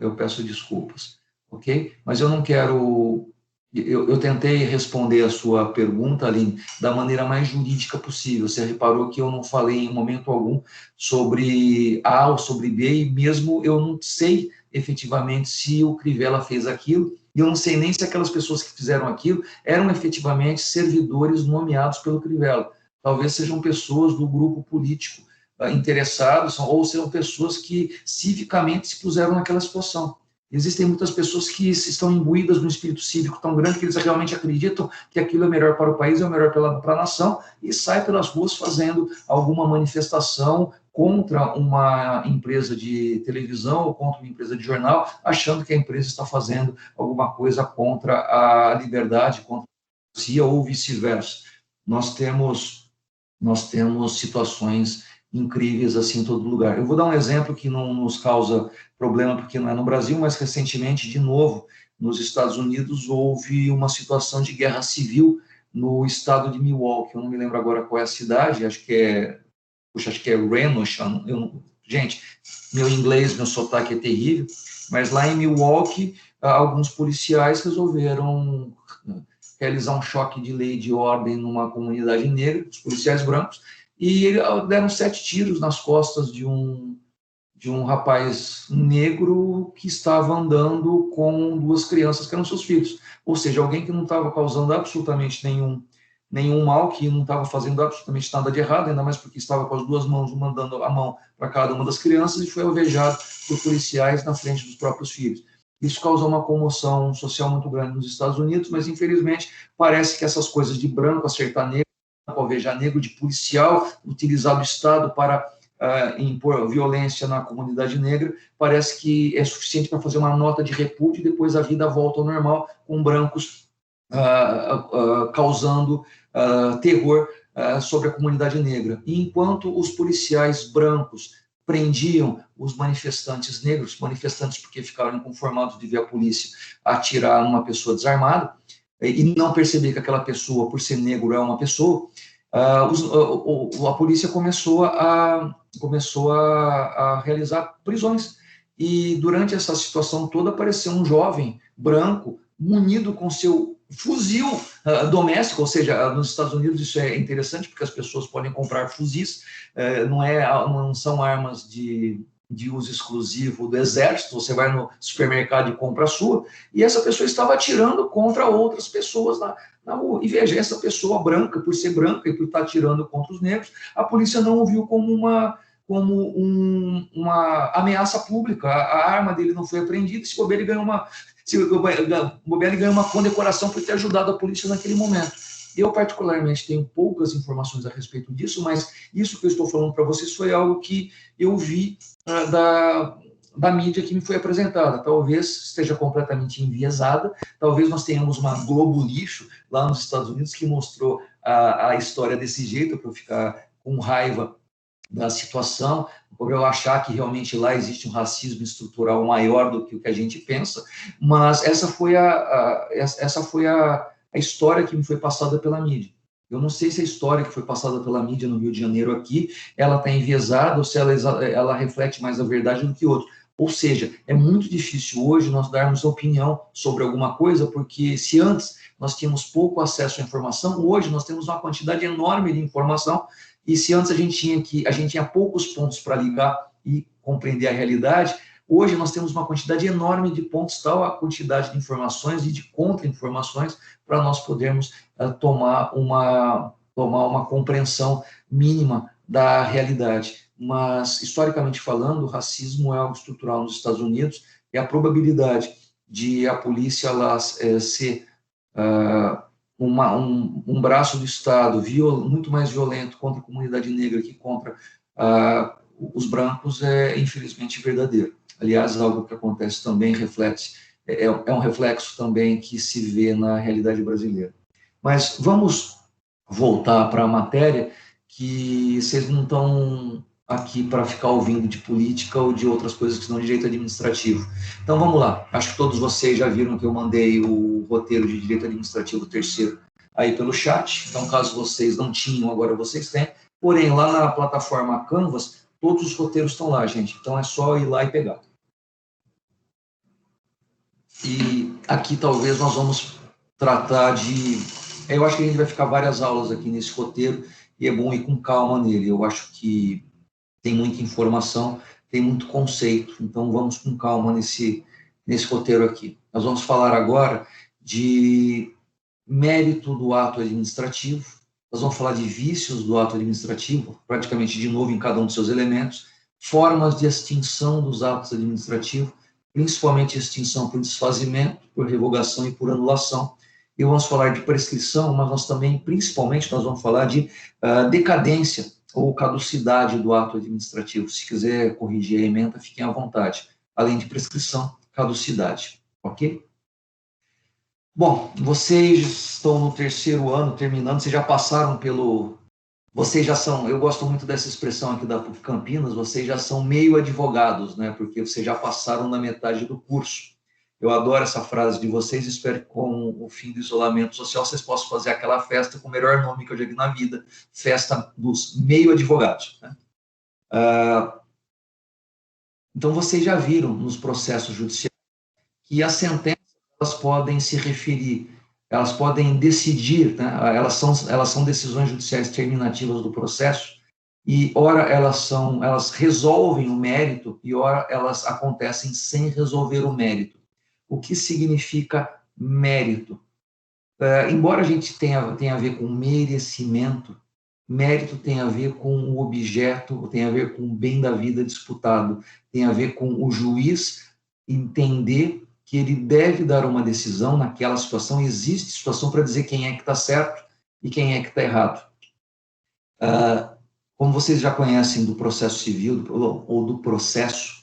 eu peço desculpas, ok? Mas eu não quero... Eu tentei responder a sua pergunta, Aline, da maneira mais jurídica possível. Você reparou que eu não falei em momento algum sobre A ou sobre B, e mesmo eu não sei efetivamente se o Crivella fez aquilo, e eu não sei nem se aquelas pessoas que fizeram aquilo eram efetivamente servidores nomeados pelo Crivella. Talvez sejam pessoas do grupo político interessados, ou sejam pessoas que civicamente se puseram naquela situação. Existem muitas pessoas que estão imbuídas num espírito cívico tão grande que eles realmente acreditam que aquilo é melhor para o país, é melhor para a nação, e saem pelas ruas fazendo alguma manifestação contra uma empresa de televisão ou contra uma empresa de jornal, achando que a empresa está fazendo alguma coisa contra a liberdade, contra a democracia ou vice-versa. Nós temos situações incríveis assim em todo lugar. Eu vou dar um exemplo que não nos causa problema porque não é no Brasil, mas recentemente, de novo, nos Estados Unidos, houve uma situação de guerra civil no estado de Milwaukee. Eu não me lembro agora qual é a cidade, acho que é Renosh. Gente, meu inglês, meu sotaque é terrível, mas lá em Milwaukee, alguns policiais resolveram realizar um choque de lei e de ordem numa comunidade negra, os policiais brancos, e deram 7 tiros nas costas de um rapaz negro que estava andando com 2 crianças que eram seus filhos. Ou seja, alguém que não estava causando absolutamente nenhum mal, que não estava fazendo absolutamente nada de errado, ainda mais porque estava com as 2 mãos, mandando a mão para cada uma das crianças, e foi alvejado por policiais na frente dos próprios filhos. Isso causou uma comoção social muito grande nos Estados Unidos, mas infelizmente parece que essas coisas de branco acertar negro, alvejar negro, de policial utilizar o Estado para impor violência na comunidade negra, parece que é suficiente para fazer uma nota de repúdio e depois a vida volta ao normal, com brancos causando terror sobre a comunidade negra. E enquanto os policiais brancos prendiam os manifestantes negros, manifestantes porque ficaram inconformados de ver a polícia atirar numa pessoa desarmada, e não perceber que aquela pessoa, por ser negro, é uma pessoa, a polícia começou a realizar prisões. E durante essa situação toda apareceu um jovem branco munido com seu fuzil doméstico, ou seja, nos Estados Unidos isso é interessante porque as pessoas podem comprar fuzis, não são armas de uso exclusivo do exército, você vai no supermercado e compra a sua, e essa pessoa estava atirando contra outras pessoas na rua. E veja, essa pessoa branca, por ser branca e por estar atirando contra os negros, a polícia não o viu como uma ameaça pública. A arma dele não foi apreendida, se bobear, ele ganhou uma condecoração por ter ajudado a polícia naquele momento. Eu, particularmente, tenho poucas informações a respeito disso, mas isso que eu estou falando para vocês foi algo que eu vi da mídia que me foi apresentada. Talvez esteja completamente enviesada, talvez nós tenhamos uma Globo Lixo lá nos Estados Unidos que mostrou a história desse jeito, para eu ficar com raiva da situação, por eu achar que realmente lá existe um racismo estrutural maior do que o que a gente pensa, mas essa foi a história que me foi passada pela mídia. Eu não sei se a história que foi passada pela mídia no Rio de Janeiro aqui, ela está enviesada ou se ela reflete mais a verdade do que outra. Ou seja, é muito difícil hoje nós darmos opinião sobre alguma coisa, porque se antes nós tínhamos pouco acesso à informação, hoje nós temos uma quantidade enorme de informação, e se antes a gente tinha poucos pontos para ligar e compreender a realidade, hoje nós temos uma quantidade enorme de pontos, tal a quantidade de informações e de contra-informações para nós podermos tomar uma compreensão mínima da realidade. Mas, historicamente falando, o racismo é algo estrutural nos Estados Unidos, e a probabilidade de a polícia lá ser um braço do Estado muito mais violento contra a comunidade negra que contra os brancos é, infelizmente, verdadeiro. Aliás, algo que acontece também é um reflexo também que se vê na realidade brasileira. Mas vamos voltar para a matéria, que vocês não estão aqui para ficar ouvindo de política ou de outras coisas que são direito administrativo. Então, vamos lá. Acho que todos vocês já viram que eu mandei o roteiro de direito administrativo terceiro aí pelo chat. Então, caso vocês não tinham, agora vocês têm. Porém, lá na plataforma Canvas, todos os roteiros estão lá, gente. Então, é só ir lá e pegar. E aqui, talvez, nós vamos tratar de... Eu acho que a gente vai ficar várias aulas aqui nesse roteiro e é bom ir com calma nele. Eu acho que tem muita informação, tem muito conceito, então vamos com calma nesse roteiro aqui. Nós vamos falar agora de mérito do ato administrativo, nós vamos falar de vícios do ato administrativo, praticamente de novo em cada um dos seus elementos, formas de extinção dos atos administrativos, principalmente extinção por desfazimento, por revogação e por anulação. E vamos falar de prescrição, mas nós também, principalmente, nós vamos falar de decadência ou caducidade do ato administrativo. Se quiser corrigir a ementa, fiquem à vontade. Além de prescrição, caducidade. Ok? Bom, vocês estão no terceiro ano, terminando, vocês já passaram pelo... Vocês já são, eu gosto muito dessa expressão aqui da PUC Campinas, vocês já são meio advogados, né? Porque vocês já passaram na metade do curso. Eu adoro essa frase de vocês, espero que com o fim do isolamento social vocês possam fazer aquela festa com o melhor nome que eu já vi na vida, festa dos meio advogados. Né? Então, vocês já viram nos processos judiciais que as sentenças elas podem se referir, elas podem decidir, né? elas são decisões judiciais terminativas do processo, e ora elas resolvem o mérito, e ora elas acontecem sem resolver o mérito. O que significa mérito? Embora a gente tenha a ver com merecimento, mérito tem a ver com o objeto, tem a ver com o bem da vida disputado, tem a ver com o juiz entender que ele deve dar uma decisão naquela situação, existe situação para dizer quem é que está certo e quem é que está errado. Como vocês já conhecem do processo civil ou do processo,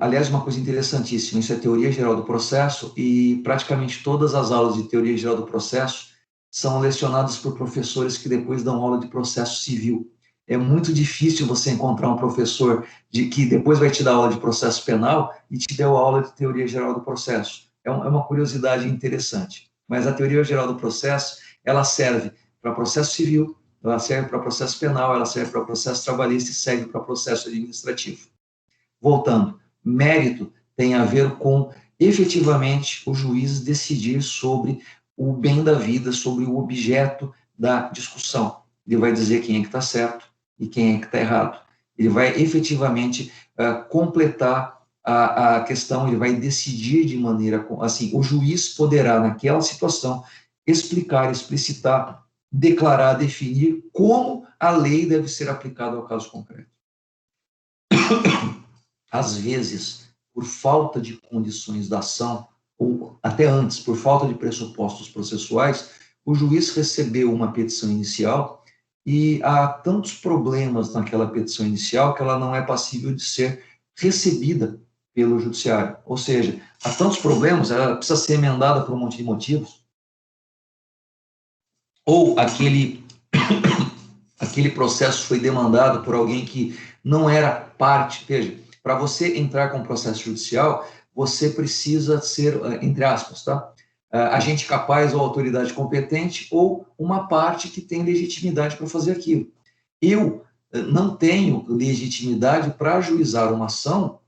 aliás, uma coisa interessantíssima, isso é teoria geral do processo, e praticamente todas as aulas de teoria geral do processo são lecionadas por professores que depois dão aula de processo civil. É muito difícil você encontrar um professor que depois vai te dar aula de processo penal e te deu aula de teoria geral do processo. É uma curiosidade interessante. Mas a teoria geral do processo, ela serve para processo civil, ela serve para processo penal, ela serve para processo trabalhista e serve para processo administrativo. Voltando, mérito tem a ver com, efetivamente, o juiz decidir sobre o bem da vida, sobre o objeto da discussão. Ele vai dizer quem é que está certo e quem é que está errado. Ele vai, efetivamente, completar a questão, ele vai decidir de maneira... Assim, o juiz poderá, naquela situação, explicar, explicitar, declarar, definir como a lei deve ser aplicada ao caso concreto. Às vezes, por falta de condições da ação, ou até antes, por falta de pressupostos processuais, o juiz recebeu uma petição inicial e há tantos problemas naquela petição inicial que ela não é passível de ser recebida pelo judiciário. Ou seja, há tantos problemas, ela precisa ser emendada por um monte de motivos. Ou aquele processo foi demandado por alguém que não era parte, veja, para você entrar com processo judicial, você precisa ser, entre aspas, tá? Agente capaz ou autoridade competente ou uma parte que tem legitimidade para fazer aquilo. Eu não tenho legitimidade para ajuizar uma ação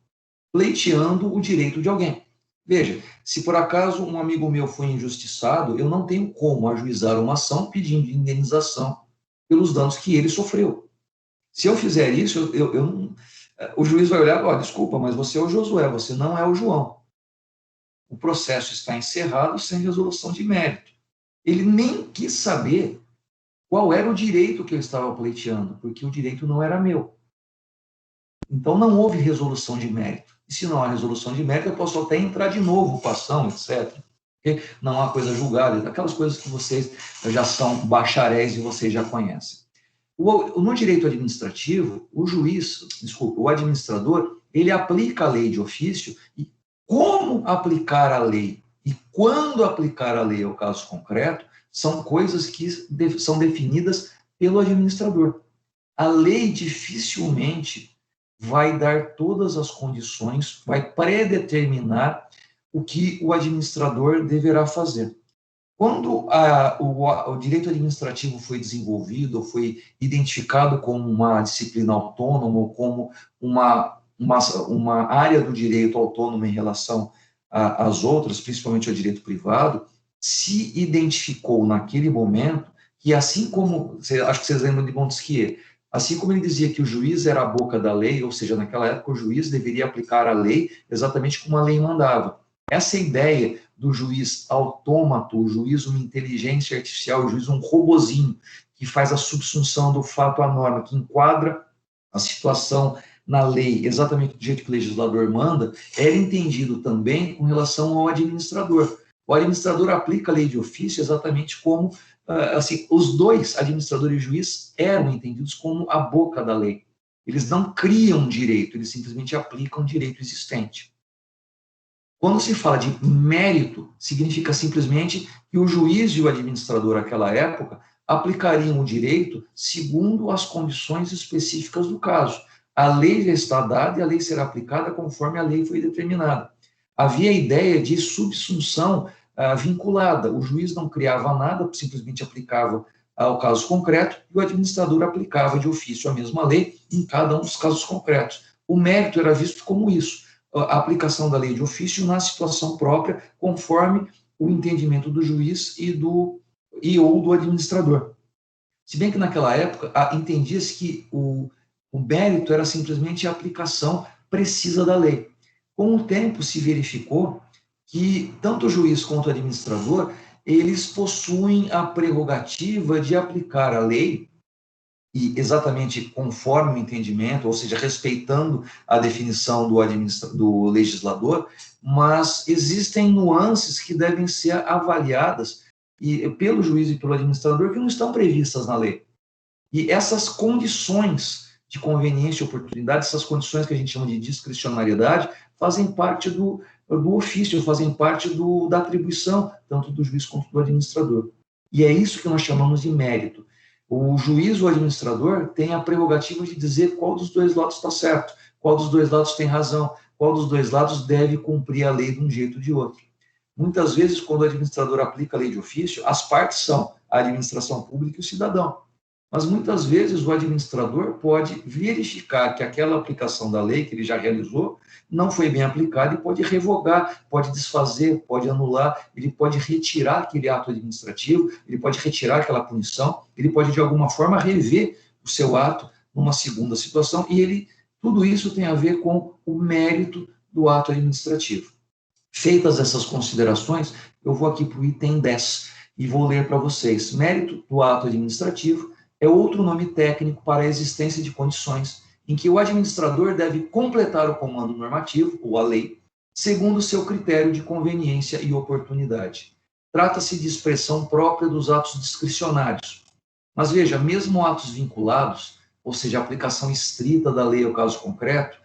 pleiteando o direito de alguém. Veja, se por acaso um amigo meu foi injustiçado, eu não tenho como ajuizar uma ação pedindo indenização pelos danos que ele sofreu. Se eu fizer isso, o juiz vai olhar, desculpa, mas você é o Josué, você não é o João. O processo está encerrado sem resolução de mérito. Ele nem quis saber qual era o direito que eu estava pleiteando, porque o direito não era meu. Então, não houve resolução de mérito. E se não há resolução de mérito, eu posso até entrar de novo com a ação, etc. Okay? Não há coisa julgada, aquelas coisas que vocês já são bacharéis e vocês já conhecem. No direito administrativo, o administrador, ele aplica a lei de ofício, e como aplicar a lei e quando aplicar a lei ao caso concreto são coisas que são definidas pelo administrador. A lei dificilmente vai dar todas as condições, vai predeterminar o que o administrador deverá fazer. Quando o direito administrativo foi desenvolvido, foi identificado como uma disciplina autônoma, ou como uma área do direito autônoma em relação às outras, principalmente ao direito privado, se identificou naquele momento que, assim como, acho que vocês lembram de Montesquieu, assim como ele dizia que o juiz era a boca da lei, ou seja, naquela época o juiz deveria aplicar a lei exatamente como a lei mandava. Essa ideia do juiz autômato, o juiz uma inteligência artificial, o juiz um robozinho, que faz a subsunção do fato à norma, que enquadra a situação na lei exatamente do jeito que o legislador manda, era entendido também com relação ao administrador. O administrador aplica a lei de ofício exatamente como, assim, os dois, administrador e juiz, eram entendidos como a boca da lei. Eles não criam direito, eles simplesmente aplicam direito existente. Quando se fala de mérito, significa simplesmente que o juiz e o administrador naquela época aplicariam o direito segundo as condições específicas do caso. A lei já está dada e a lei será aplicada conforme a lei foi determinada. Havia a ideia de subsunção vinculada. O juiz não criava nada, simplesmente aplicava ao caso concreto, e o administrador aplicava de ofício a mesma lei em cada um dos casos concretos. O mérito era visto como isso, a aplicação da lei de ofício na situação própria, conforme o entendimento do juiz ou do administrador. Se bem que naquela época entendia-se que o mérito era simplesmente a aplicação precisa da lei. Com o tempo se verificou que tanto o juiz quanto o administrador, eles possuem a prerrogativa de aplicar a lei e exatamente conforme o entendimento, ou seja, respeitando a definição do legislador, mas existem nuances que devem ser avaliadas pelo juiz e pelo administrador que não estão previstas na lei. E essas condições de conveniência e oportunidade, essas condições que a gente chama de discricionariedade, fazem parte do ofício, fazem parte da atribuição, tanto do juiz quanto do administrador. E é isso que nós chamamos de mérito. O juiz ou administrador tem a prerrogativa de dizer qual dos dois lados está certo, qual dos dois lados tem razão, qual dos dois lados deve cumprir a lei de um jeito ou de outro. Muitas vezes, quando o administrador aplica a lei de ofício, as partes são a administração pública e o cidadão. Mas muitas vezes o administrador pode verificar que aquela aplicação da lei que ele já realizou não foi bem aplicada e pode revogar, pode desfazer, pode anular, ele pode retirar aquele ato administrativo, ele pode retirar aquela punição, ele pode de alguma forma rever o seu ato numa segunda situação e tudo isso tem a ver com o mérito do ato administrativo. Feitas essas considerações, eu vou aqui para o item 10 e vou ler para vocês. Mérito do ato administrativo é outro nome técnico para a existência de condições em que o administrador deve completar o comando normativo, ou a lei, segundo o seu critério de conveniência e oportunidade. Trata-se de expressão própria dos atos discricionários. Mas veja, mesmo atos vinculados, ou seja, a aplicação estrita da lei ao caso concreto,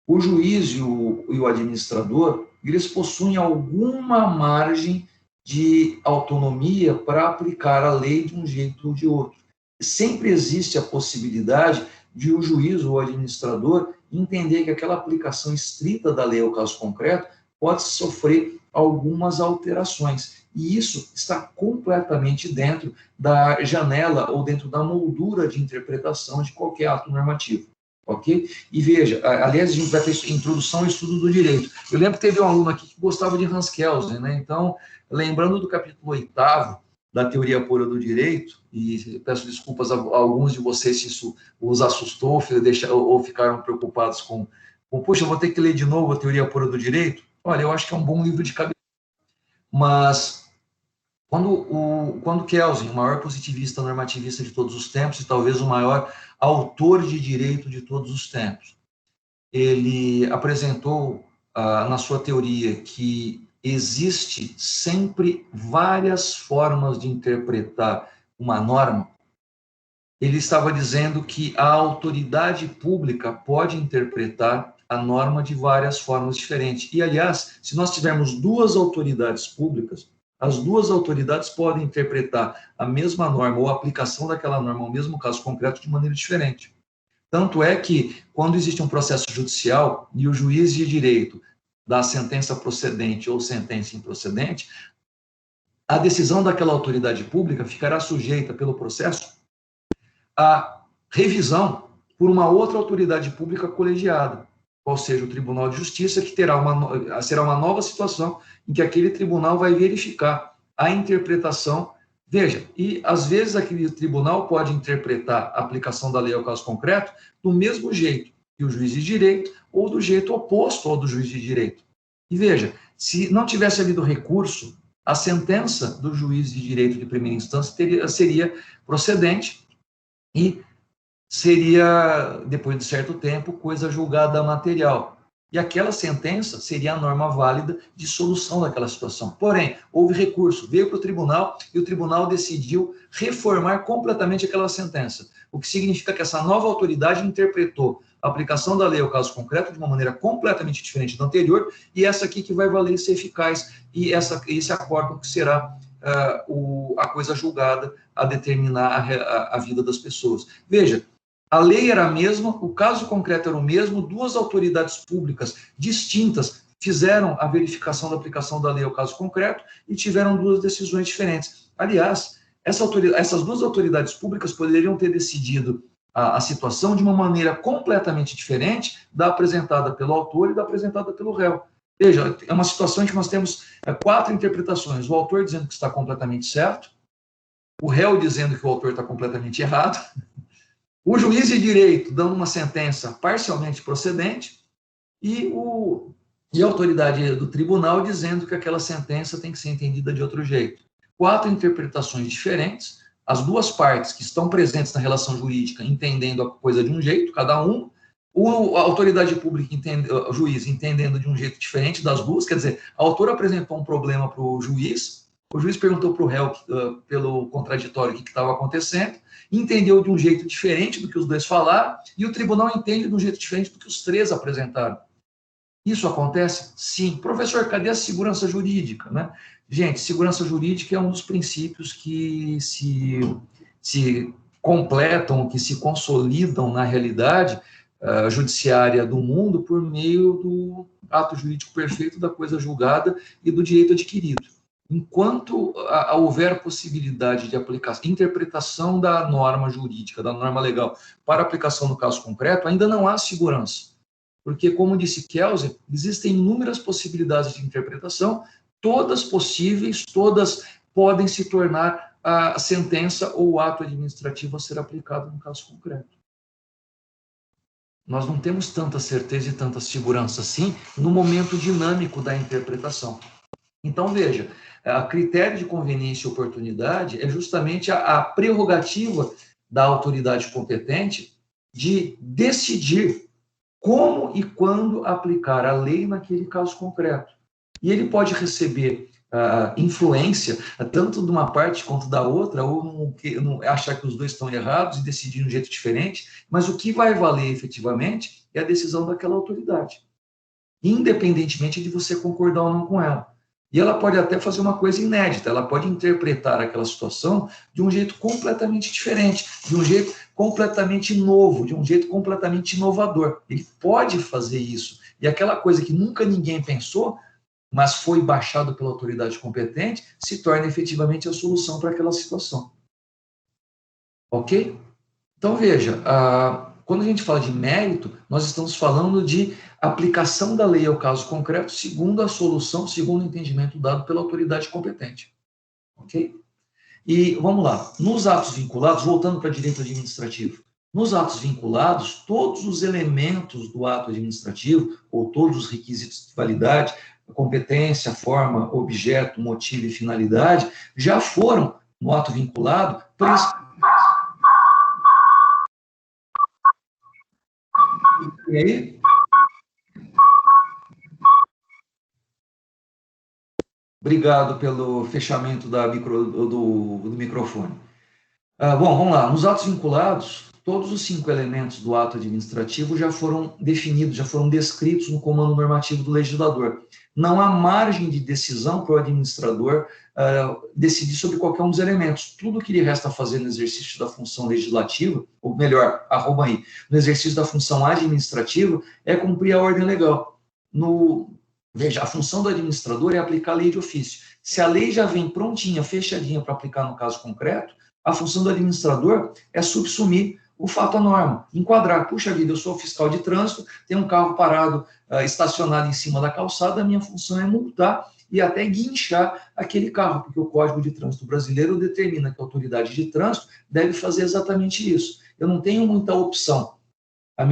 o juiz e o administrador, eles possuem alguma margem de autonomia para aplicar a lei de um jeito ou de outro. Sempre existe a possibilidade de o juiz ou o administrador entender que aquela aplicação estrita da lei ao caso concreto pode sofrer algumas alterações. E isso está completamente dentro da janela ou dentro da moldura de interpretação de qualquer ato normativo. Ok? E veja, aliás, a gente vai ter introdução ao estudo do direito. Eu lembro que teve um aluno aqui que gostava de Hans Kelsen, né? Então, lembrando do capítulo 8º da teoria pura do direito, e peço desculpas a alguns de vocês se isso os assustou ou ficaram preocupados com, poxa, eu vou ter que ler de novo a teoria pura do direito? Olha, eu acho que é um bom livro de cabeceira. Mas, quando Kelsen, o maior positivista normativista de todos os tempos, e talvez o maior autor de direito de todos os tempos, ele apresentou na sua teoria que existe sempre várias formas de interpretar uma norma, ele estava dizendo que a autoridade pública pode interpretar a norma de várias formas diferentes. E, aliás, se nós tivermos duas autoridades públicas, as duas autoridades podem interpretar a mesma norma ou a aplicação daquela norma, ao mesmo caso concreto, de maneira diferente. Tanto é que, quando existe um processo judicial e o juiz de direito dá sentença procedente ou sentença improcedente, a decisão daquela autoridade pública ficará sujeita pelo processo à revisão por uma outra autoridade pública colegiada, qual seja o Tribunal de Justiça, que será uma nova situação em que aquele tribunal vai verificar a interpretação. Veja, e às vezes aquele tribunal pode interpretar a aplicação da lei ao caso concreto do mesmo jeito que o juiz de direito ou do jeito oposto ao do juiz de direito. E veja, se não tivesse havido recurso, a sentença do juiz de direito de primeira instância seria procedente e seria, depois de certo tempo, coisa julgada material. E aquela sentença seria a norma válida de solução daquela situação. Porém, houve recurso, veio para o tribunal e o tribunal decidiu reformar completamente aquela sentença, o que significa que essa nova autoridade interpretou a aplicação da lei ao caso concreto de uma maneira completamente diferente da anterior, e essa aqui que vai valer e ser eficaz, e esse acordo que será a coisa julgada a determinar a vida das pessoas. Veja, a lei era a mesma, o caso concreto era o mesmo, duas autoridades públicas distintas fizeram a verificação da aplicação da lei ao caso concreto e tiveram duas decisões diferentes. Aliás, essas duas autoridades públicas poderiam ter decidido a situação de uma maneira completamente diferente da apresentada pelo autor e da apresentada pelo réu. Veja, é uma situação em que nós temos 4 interpretações, o autor dizendo que está completamente certo, o réu dizendo que o autor está completamente errado, o juiz de direito dando uma sentença parcialmente procedente e a autoridade do tribunal dizendo que aquela sentença tem que ser entendida de outro jeito. 4 interpretações diferentes, as duas partes que estão presentes na relação jurídica entendendo a coisa de um jeito, cada um, a autoridade pública, o juiz, entendendo de um jeito diferente das duas, quer dizer, a autora apresentou um problema para o juiz perguntou para o réu, pelo contraditório, o que estava acontecendo, entendeu de um jeito diferente do que os dois falaram, e o tribunal entende de um jeito diferente do que os 3 apresentaram. Isso acontece? Sim. Professor, cadê a segurança jurídica? Né? Gente, segurança jurídica é um dos princípios que se completam, que se consolidam na realidade judiciária do mundo por meio do ato jurídico perfeito, da coisa julgada e do direito adquirido. Enquanto houver possibilidade de aplicação, interpretação da norma jurídica, da norma legal, para aplicação no caso concreto, ainda não há segurança. Porque, como disse Kelsen, existem inúmeras possibilidades de interpretação, todas possíveis, todas podem se tornar a sentença ou o ato administrativo a ser aplicado no caso concreto. Nós não temos tanta certeza e tanta segurança assim no momento dinâmico da interpretação. Então, veja, a critério de conveniência e oportunidade é justamente a prerrogativa da autoridade competente de decidir como e quando aplicar a lei naquele caso concreto. E ele pode receber influência tanto de uma parte quanto da outra, ou achar que os dois estão errados e decidir de um jeito diferente, mas o que vai valer efetivamente é a decisão daquela autoridade, independentemente de você concordar ou não com ela. E ela pode até fazer uma coisa inédita, ela pode interpretar aquela situação de um jeito completamente diferente, de um jeito completamente novo, de um jeito completamente inovador. Ele pode fazer isso. E aquela coisa que nunca ninguém pensou, mas foi baixado pela autoridade competente, se torna efetivamente a solução para aquela situação. Ok? Então, veja, quando a gente fala de mérito, nós estamos falando de aplicação da lei ao caso concreto, segundo a solução, segundo o entendimento dado pela autoridade competente. Ok? E vamos lá. Nos atos vinculados, voltando para direito administrativo, nos atos vinculados, todos os elementos do ato administrativo, ou todos os requisitos de validade, competência, forma, objeto, motivo e finalidade, já foram, no ato vinculado, E aí? Obrigado pelo fechamento do microfone. Bom, vamos lá. Nos atos vinculados, todos os 5 elementos do ato administrativo já foram definidos, já foram descritos no comando normativo do legislador. Não há margem de decisão para o administrador decidir sobre qualquer um dos elementos. Tudo que lhe resta fazer no exercício da função legislativa, ou melhor, arroba aí, no exercício da função administrativa, é cumprir a ordem legal. Veja, a função do administrador é aplicar a lei de ofício. Se a lei já vem prontinha, fechadinha para aplicar no caso concreto, a função do administrador é subsumir o fato à norma, enquadrar. Puxa vida, eu sou fiscal de trânsito, tem um carro parado, estacionado em cima da calçada, a minha função é multar e até guinchar aquele carro, porque o Código de Trânsito Brasileiro determina que a autoridade de trânsito deve fazer exatamente isso. Eu não tenho muita opção.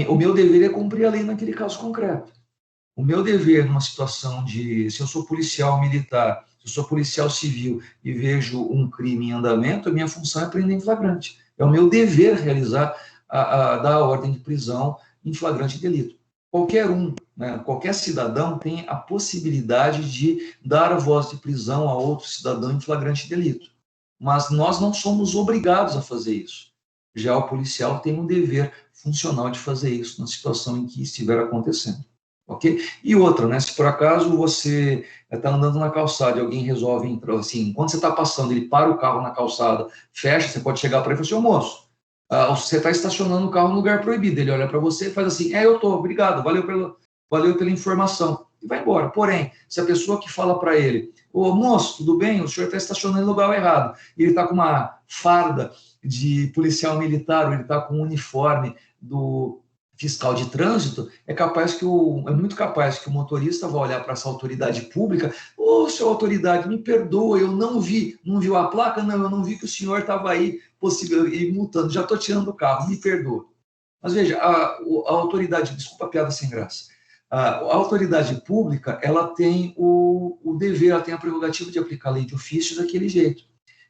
O meu dever é cumprir a lei naquele caso concreto. O meu dever numa situação se eu sou policial militar, se eu sou policial civil e vejo um crime em andamento, a minha função é prender em flagrante. É o meu dever realizar, dar a ordem de prisão em flagrante delito. Qualquer um, né, qualquer cidadão tem a possibilidade de dar a voz de prisão a outro cidadão em flagrante delito. Mas nós não somos obrigados a fazer isso. Já o policial tem um dever funcional de fazer isso na situação em que estiver acontecendo. Ok? E outra, né? Se por acaso você está andando na calçada e alguém resolve entrar, assim, quando você está passando, ele para o carro na calçada, fecha, você pode chegar para ele e falar assim, ô moço, você está estacionando o carro no lugar proibido. Ele olha para você e faz assim, eu estou, obrigado, valeu pela informação. E vai embora. Porém, se a pessoa que fala para ele, ô moço, tudo bem? O senhor está estacionando no lugar errado. E ele está com uma farda de policial militar, ou ele está com um uniforme do fiscal de trânsito, é muito capaz que o motorista vai olhar para essa autoridade pública, senhor autoridade, me perdoa, eu não viu a placa? Não, eu não vi que o senhor estava aí multando, já estou tirando o carro, me perdoa. Mas veja, a autoridade, desculpa a piada sem graça, a autoridade pública, ela tem o dever, ela tem a prerrogativa de aplicar a lei de ofício daquele jeito.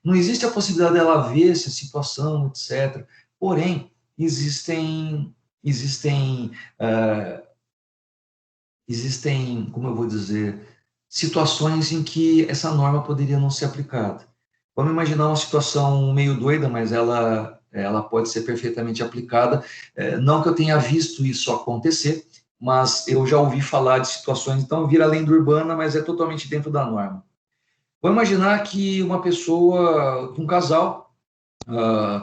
Não existe a possibilidade dela ver se a situação, etc. Porém, existem, como eu vou dizer, situações em que essa norma poderia não ser aplicada. Vamos imaginar uma situação meio doida, mas ela pode ser perfeitamente aplicada. Não que eu tenha visto isso acontecer, mas eu já ouvi falar de situações, então vira lenda urbana, mas é totalmente dentro da norma. Vamos imaginar que um casal,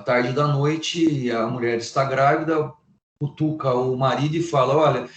tarde da noite, a mulher está grávida, cutuca o marido e fala, olha,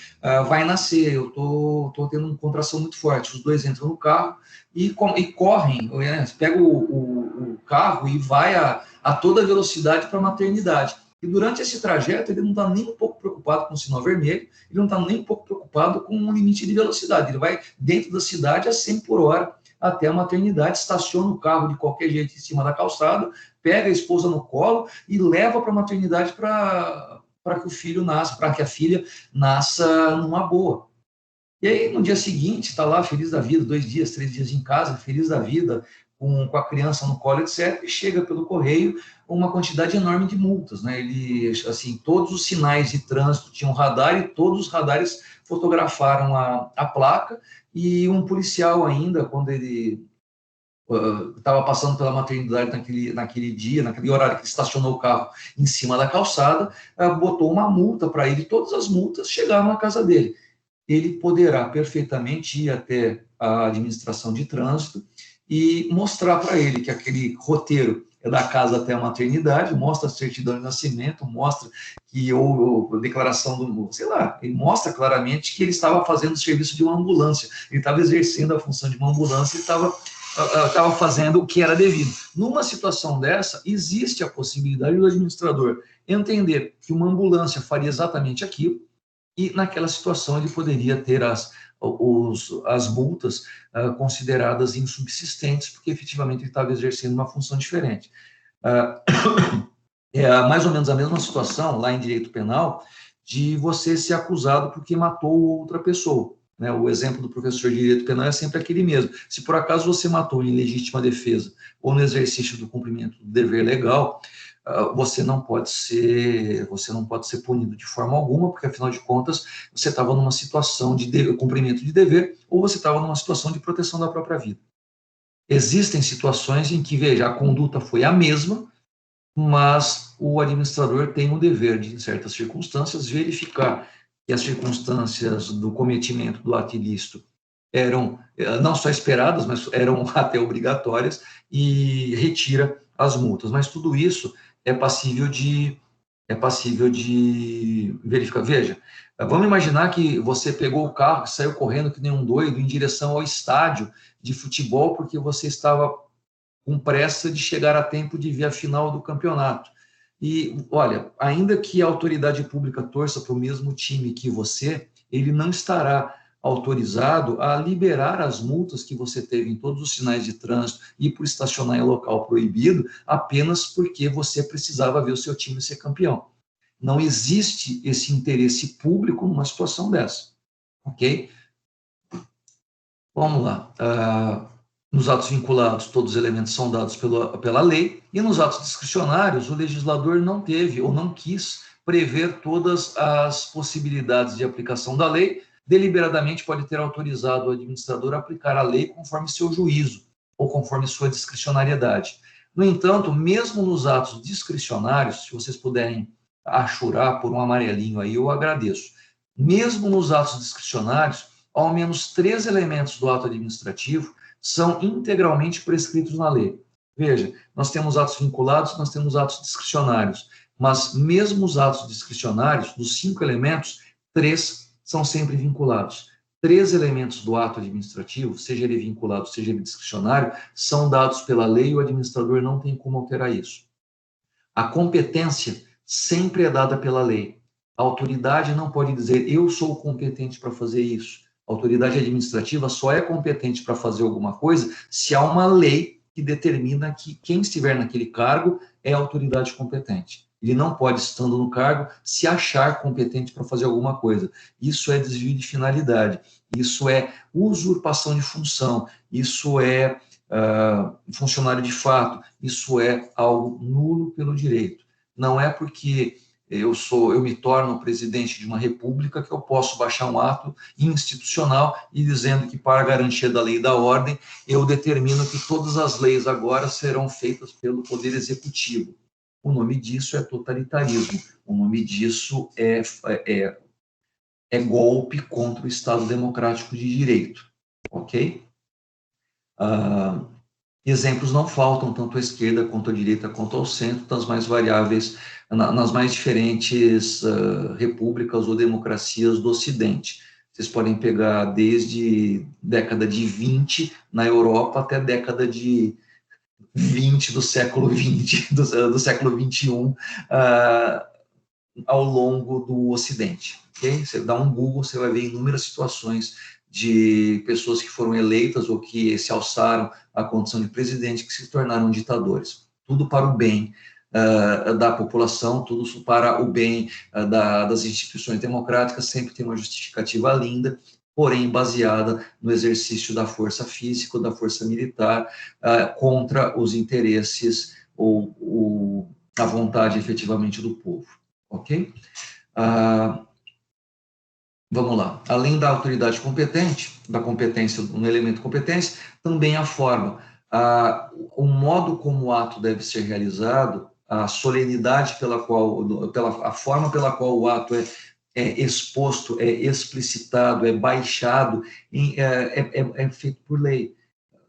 vai nascer, eu tô tendo uma contração muito forte. Os dois entram no carro e correm, pegam o carro e vai a toda velocidade para a maternidade. E durante esse trajeto, ele não está nem um pouco preocupado com o sinal vermelho, ele não está nem um pouco preocupado com o limite de velocidade. Ele vai dentro da cidade a 100 por hora até a maternidade, estaciona o carro de qualquer jeito em cima da calçada, pega a esposa no colo e leva para a maternidade para que o filho nasça, para que a filha nasça numa boa. E aí, no dia seguinte, está lá feliz da vida, 2 dias, 3 dias em casa, feliz da vida, com a criança no colo, etc., e chega pelo correio uma quantidade enorme de multas, né? Todos os sinais de trânsito tinham radar e todos os radares fotografaram a placa, e um policial ainda, quando ele estava passando pela maternidade naquele dia, naquele horário que ele estacionou o carro em cima da calçada, botou uma multa para ele, todas as multas chegaram na casa dele. Ele poderá perfeitamente ir até a administração de trânsito e mostrar para ele que aquele roteiro é da casa até a maternidade, mostra a certidão de nascimento, mostra que a declaração ele mostra claramente que ele estava fazendo o serviço de uma ambulância, ele estava exercendo a função de uma ambulância, ele estava fazendo o que era devido. Numa situação dessa, existe a possibilidade do administrador entender que uma ambulância faria exatamente aquilo, e naquela situação ele poderia ter as multas consideradas insubsistentes, porque efetivamente ele estava exercendo uma função diferente. É mais ou menos a mesma situação, lá em direito penal, de você ser acusado porque matou outra pessoa. Né? O exemplo do professor de direito penal é sempre aquele mesmo. Se por acaso você matou em legítima defesa ou no exercício do cumprimento do dever legal, você não pode ser punido de forma alguma, porque afinal de contas você estava numa situação de cumprimento de dever ou você estava numa situação de proteção da própria vida. Existem situações em que, veja, a conduta foi a mesma, mas o administrador tem o dever de, em certas circunstâncias, verificar que as circunstâncias do cometimento do ato ilícito eram não só esperadas, mas eram até obrigatórias, e retira as multas. Mas tudo isso é passível de verificar. Veja, vamos imaginar que você pegou o carro e saiu correndo que nem um doido em direção ao estádio de futebol porque você estava com pressa de chegar a tempo de ver a final do campeonato. E, olha, ainda que a autoridade pública torça para o mesmo time que você, ele não estará autorizado a liberar as multas que você teve em todos os sinais de trânsito e por estacionar em local proibido apenas porque você precisava ver o seu time ser campeão. Não existe esse interesse público numa situação dessa, ok? Vamos lá. Nos atos vinculados, todos os elementos são dados pela lei, e nos atos discricionários, o legislador não teve ou não quis prever todas as possibilidades de aplicação da lei. Deliberadamente pode ter autorizado o administrador a aplicar a lei conforme seu juízo ou conforme sua discricionariedade. No entanto, mesmo nos atos discricionários, se vocês puderem achurar por um amarelinho aí, eu agradeço. Mesmo nos atos discricionários, ao menos 3 elementos do ato administrativo são integralmente prescritos na lei. Veja, nós temos atos vinculados, nós temos atos discricionários, mas mesmo os atos discricionários, dos 5 elementos, 3 são sempre vinculados. 3 elementos do ato administrativo, seja ele vinculado, seja ele discricionário, são dados pela lei e o administrador não tem como alterar isso. A competência sempre é dada pela lei. A autoridade não pode dizer, eu sou competente para fazer isso. A autoridade administrativa só é competente para fazer alguma coisa se há uma lei que determina que quem estiver naquele cargo é a autoridade competente. Ele não pode, estando no cargo, se achar competente para fazer alguma coisa. Isso é desvio de finalidade, isso é usurpação de função, isso é funcionário de fato, isso é algo nulo pelo direito. Não é porque eu me torno presidente de uma república que eu posso baixar um ato institucional e dizendo que, para a garantia da lei e da ordem, eu determino que todas as leis agora serão feitas pelo Poder Executivo. O nome disso é totalitarismo. O nome disso é golpe contra o Estado Democrático de Direito. Ok? Exemplos não faltam, tanto à esquerda quanto à direita quanto ao centro, das mais variáveis, nas mais diferentes repúblicas ou democracias do Ocidente. Vocês podem pegar desde década de 20 na Europa até década de 20 do século 20, do século 21, ao longo do Ocidente. Okay? Você dá um Google, você vai ver inúmeras situações de pessoas que foram eleitas ou que se alçaram à condição de presidente, que se tornaram ditadores. Tudo para o bem da população, tudo para o bem das instituições democráticas, sempre tem uma justificativa linda, porém baseada no exercício da força física ou da força militar contra os interesses ou a vontade efetivamente do povo. Ok? Vamos lá. Além da autoridade competente, da competência, no elemento competência, também a forma. O modo como o ato deve ser realizado, a solenidade a forma pela qual o ato é exposto, é explicitado, é baixado, é feito por lei.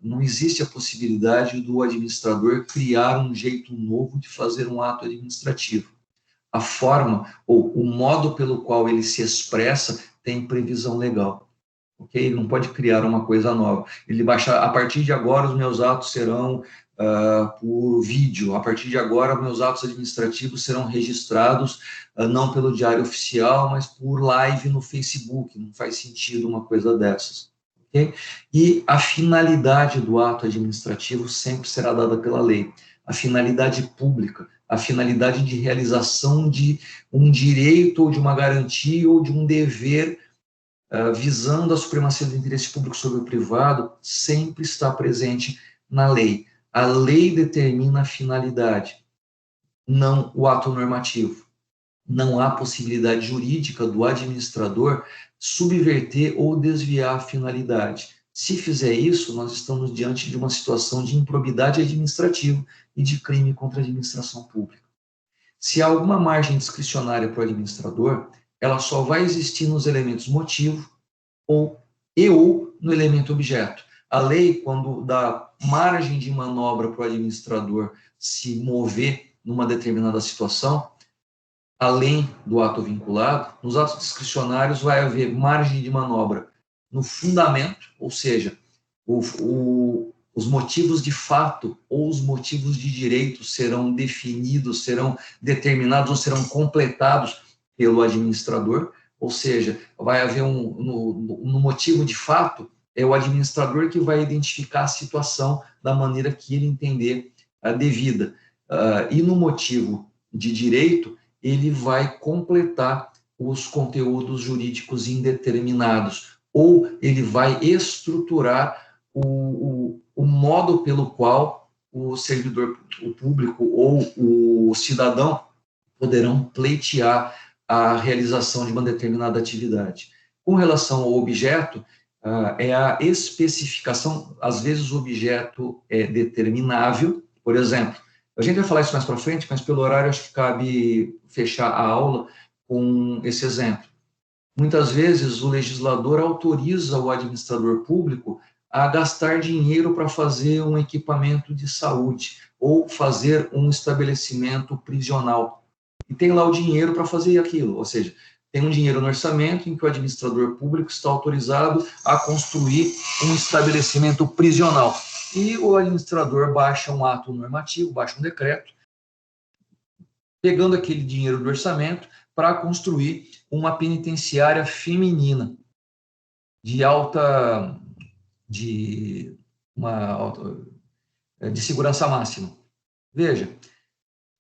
Não existe a possibilidade do administrador criar um jeito novo de fazer um ato administrativo. A forma ou o modo pelo qual ele se expressa tem previsão legal, ok? Ele não pode criar uma coisa nova. Ele baixa, a partir de agora os meus atos serão por vídeo, a partir de agora meus atos administrativos serão registrados não pelo Diário Oficial, mas por live no Facebook. Não faz sentido uma coisa dessas, ok? E a finalidade do ato administrativo sempre será dada pela lei. A finalidade pública, a finalidade de realização de um direito ou de uma garantia ou de um dever visando a supremacia do interesse público sobre o privado, sempre está presente na lei. A lei determina a finalidade, não o ato normativo. Não há possibilidade jurídica do administrador subverter ou desviar a finalidade. Se fizer isso, nós estamos diante de uma situação de improbidade administrativa e de crime contra a administração pública. Se há alguma margem discricionária para o administrador, ela só vai existir nos elementos motivo ou no elemento objeto. A lei, quando dá margem de manobra para o administrador se mover numa determinada situação, além do ato vinculado, nos atos discricionários vai haver margem de manobra no fundamento, ou seja, os motivos de fato ou os motivos de direito serão definidos, serão determinados ou serão completados pelo administrador, ou seja, vai haver no motivo de fato, é o administrador que vai identificar a situação da maneira que ele entender a devida. E no motivo de direito, ele vai completar os conteúdos jurídicos indeterminados, ou ele vai estruturar o modo pelo qual o servidor público ou o cidadão poderão pleitear a realização de uma determinada atividade. Com relação ao objeto, é a especificação, às vezes o objeto é determinável, por exemplo, a gente vai falar isso mais para frente, mas pelo horário acho que cabe fechar a aula com esse exemplo. Muitas vezes o legislador autoriza o administrador público a gastar dinheiro para fazer um equipamento de saúde ou fazer um estabelecimento prisional. E tem lá o dinheiro para fazer aquilo, ou seja, tem um dinheiro no orçamento em que o administrador público está autorizado a construir um estabelecimento prisional. E o administrador baixa um ato normativo, baixa um decreto, pegando aquele dinheiro do orçamento para construir uma penitenciária feminina de segurança máxima. Veja,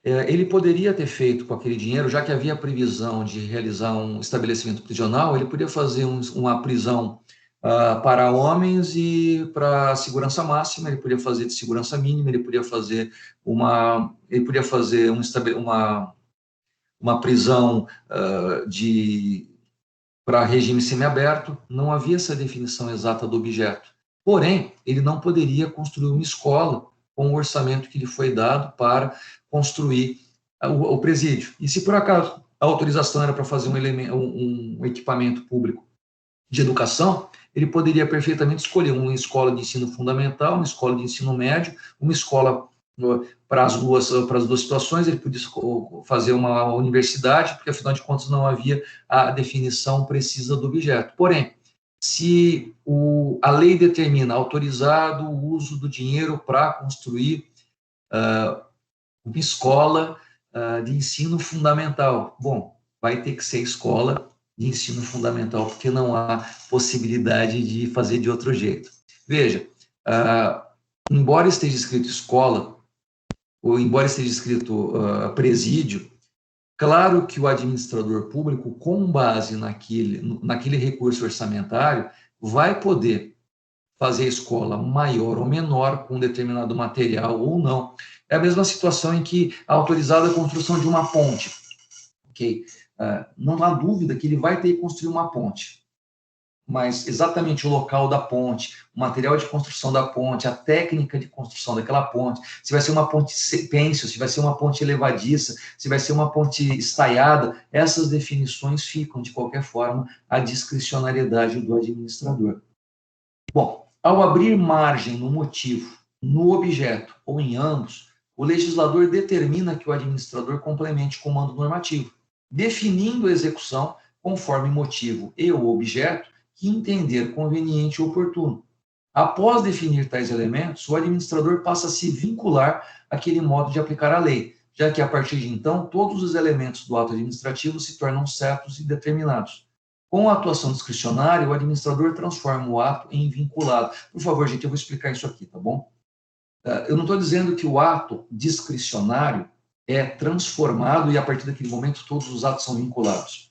ele poderia ter feito com aquele dinheiro, já que havia previsão de realizar um estabelecimento prisional, ele podia fazer uma prisão para homens e para segurança máxima, ele podia fazer de segurança mínima, ele podia fazer uma prisão para regime semiaberto. Não havia essa definição exata do objeto. Porém, ele não poderia construir uma escola com o orçamento que lhe foi dado para construir o presídio. E se por acaso a autorização era para fazer um equipamento público de educação, ele poderia perfeitamente escolher uma escola de ensino fundamental, uma escola de ensino médio, uma escola para as duas situações. Ele podia fazer uma universidade, porque afinal de contas não havia a definição precisa do objeto. Porém, se a lei determina autorizado o uso do dinheiro para construir uma escola de ensino fundamental, bom, vai ter que ser escola de ensino fundamental, porque não há possibilidade de fazer de outro jeito. Veja, embora esteja escrito escola, ou embora esteja escrito presídio, claro que o administrador público, com base naquele recurso orçamentário, vai poder fazer a escola maior ou menor, com determinado material ou não. É a mesma situação em que é autorizada a construção de uma ponte. Okay? Não há dúvida que ele vai ter que construir uma ponte, mas exatamente o local da ponte, o material de construção da ponte, a técnica de construção daquela ponte, se vai ser uma ponte pêncil, se vai ser uma ponte elevadiça, se vai ser uma ponte estaiada, essas definições ficam, de qualquer forma, à discricionariedade do administrador. Bom, ao abrir margem no motivo, no objeto ou em ambos, o legislador determina que o administrador complemente o comando normativo, definindo a execução conforme motivo e o objeto que entender conveniente ou oportuno. Após definir tais elementos, o administrador passa a se vincular àquele modo de aplicar a lei, já que a partir de então todos os elementos do ato administrativo se tornam certos e determinados. Com a atuação discricionária, o administrador transforma o ato em vinculado. Por favor, gente, eu vou explicar isso aqui, tá bom? Eu não estou dizendo que o ato discricionário é transformado e, a partir daquele momento, todos os atos são vinculados.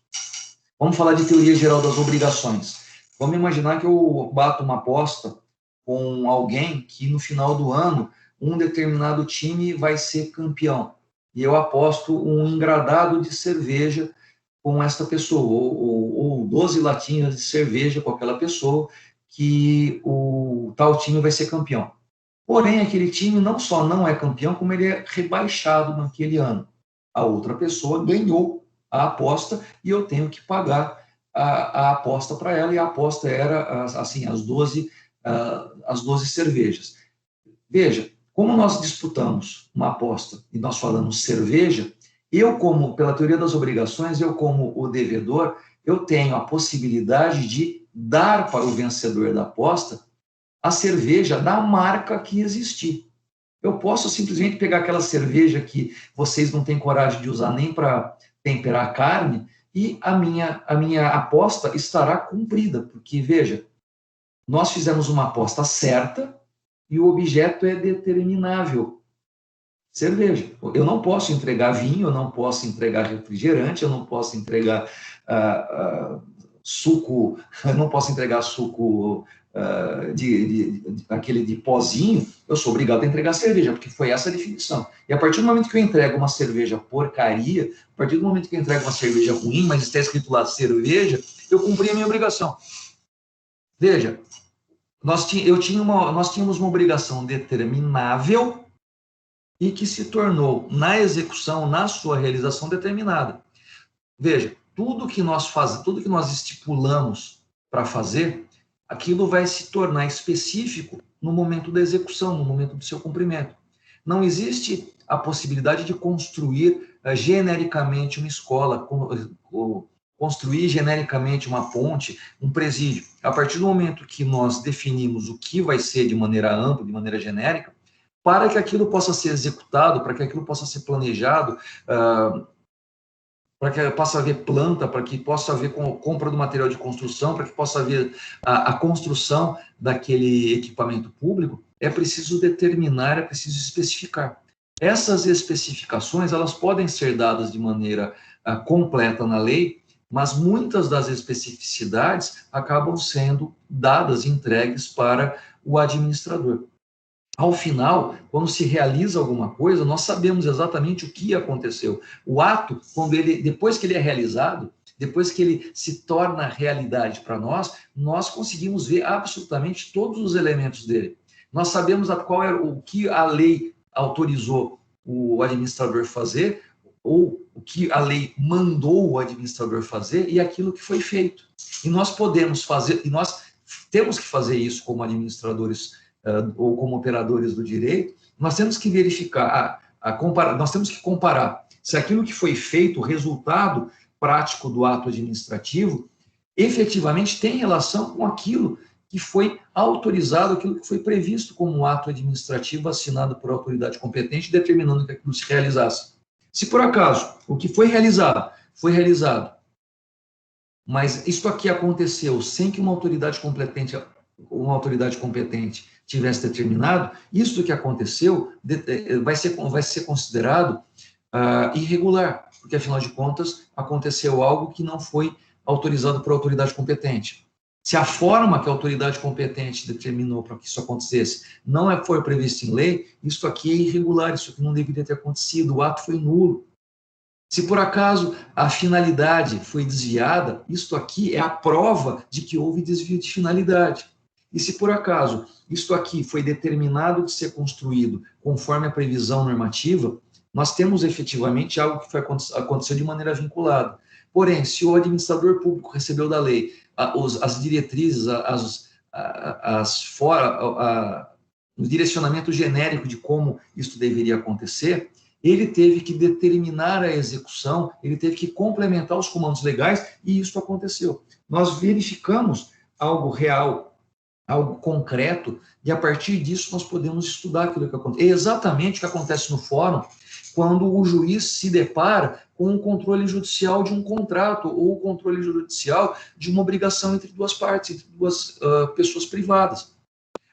Vamos falar de teoria geral das obrigações. Vamos imaginar que eu bato uma aposta com alguém que, no final do ano, um determinado time vai ser campeão. E eu aposto um engradado de cerveja com esta pessoa, ou 12 latinhas de cerveja com aquela pessoa, que o tal time vai ser campeão. Porém, aquele time não só não é campeão, como ele é rebaixado naquele ano. A outra pessoa ganhou a aposta e eu tenho que pagar a aposta para ela, e a aposta era assim, as 12 cervejas. Veja, como nós disputamos uma aposta e nós falamos cerveja, pela teoria das obrigações, eu como o devedor, eu tenho a possibilidade de dar para o vencedor da aposta a cerveja da marca que existir. Eu posso simplesmente pegar aquela cerveja que vocês não têm coragem de usar nem para temperar carne, e a minha aposta estará cumprida, porque, veja, nós fizemos uma aposta certa e o objeto é determinável. Cerveja. Eu não posso entregar vinho, eu não posso entregar refrigerante, eu não posso entregar suco, eu não posso entregar suco aquele de pozinho. Eu sou obrigado a entregar cerveja, porque foi essa a definição. E a partir do momento que eu entrego uma cerveja porcaria, a partir do momento que eu entrego uma cerveja ruim, mas está escrito lá cerveja, eu cumpri a minha obrigação. Veja, nós tínhamos uma obrigação determinável e que se tornou, na execução, na sua realização, determinada. Veja, tudo que nós estipulamos para fazer, aquilo vai se tornar específico no momento da execução, no momento do seu cumprimento. Não existe a possibilidade de construir genericamente uma escola, construir genericamente uma ponte, um presídio. A partir do momento que nós definimos o que vai ser de maneira ampla, de maneira genérica, para que aquilo possa ser executado, para que aquilo possa ser planejado, para que possa haver planta, para que possa haver compra do material de construção, para que possa haver a construção daquele equipamento público, é preciso determinar, é preciso especificar. Essas especificações, elas podem ser dadas de maneira completa na lei, mas muitas das especificidades acabam sendo dadas, entregues para o administrador. Ao final, quando se realiza alguma coisa, nós sabemos exatamente o que aconteceu. O ato, depois que ele é realizado, depois que ele se torna realidade para nós conseguimos ver absolutamente todos os elementos dele. Nós sabemos o que a lei autorizou o administrador fazer, ou o que a lei mandou o administrador fazer, e aquilo que foi feito. E nós podemos fazer, e nós temos que fazer isso como administradores ou como operadores do direito. Nós temos que verificar, nós temos que comparar se aquilo que foi feito, o resultado prático do ato administrativo, efetivamente tem relação com aquilo que foi autorizado, aquilo que foi previsto como um ato administrativo assinado por autoridade competente, determinando que aquilo se realizasse. Se por acaso o que foi realizado, mas isso aqui aconteceu sem que uma autoridade competente tivesse determinado, isso que aconteceu vai ser considerado irregular, porque, afinal de contas, aconteceu algo que não foi autorizado por autoridade competente. Se a forma que a autoridade competente determinou para que isso acontecesse não foi prevista em lei, isso aqui é irregular, isso aqui não deveria ter acontecido, o ato foi nulo. Se por acaso a finalidade foi desviada, isto aqui é a prova de que houve desvio de finalidade. E se por acaso isto aqui foi determinado de ser construído conforme a previsão normativa, nós temos efetivamente algo que aconteceu de maneira vinculada. Porém, se o administrador público recebeu da lei as diretrizes, o direcionamento genérico de como isso deveria acontecer, ele teve que determinar a execução, ele teve que complementar os comandos legais, e isso aconteceu. Nós verificamos algo real, algo concreto, e a partir disso nós podemos estudar aquilo que acontece. É exatamente o que acontece no fórum quando o juiz se depara com o controle judicial de um contrato ou o controle judicial de uma obrigação entre duas partes, entre duas pessoas privadas.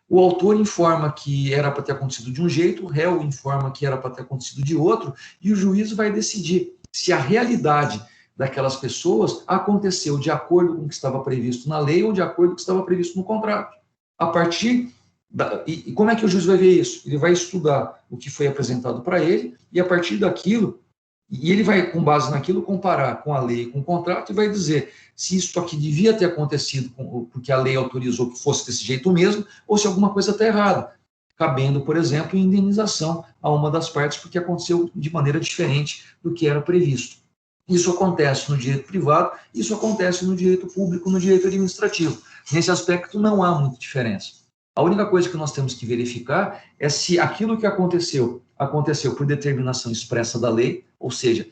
O autor informa que era para ter acontecido de um jeito, o réu informa que era para ter acontecido de outro, e o juiz vai decidir se a realidade daquelas pessoas aconteceu de acordo com o que estava previsto na lei ou de acordo com o que estava previsto no contrato. A partir e como é que o juiz vai ver isso? Ele vai estudar o que foi apresentado para ele, e a partir daquilo, E ele vai, com base naquilo, comparar com a lei, com o contrato, e vai dizer se isso aqui devia ter acontecido porque a lei autorizou que fosse desse jeito mesmo, ou se alguma coisa está errada, cabendo, por exemplo, indenização a uma das partes porque aconteceu de maneira diferente do que era previsto. Isso acontece no direito privado, isso acontece no direito público, no direito administrativo. Nesse aspecto não há muita diferença. A única coisa que nós temos que verificar é se aquilo que aconteceu por determinação expressa da lei, ou seja,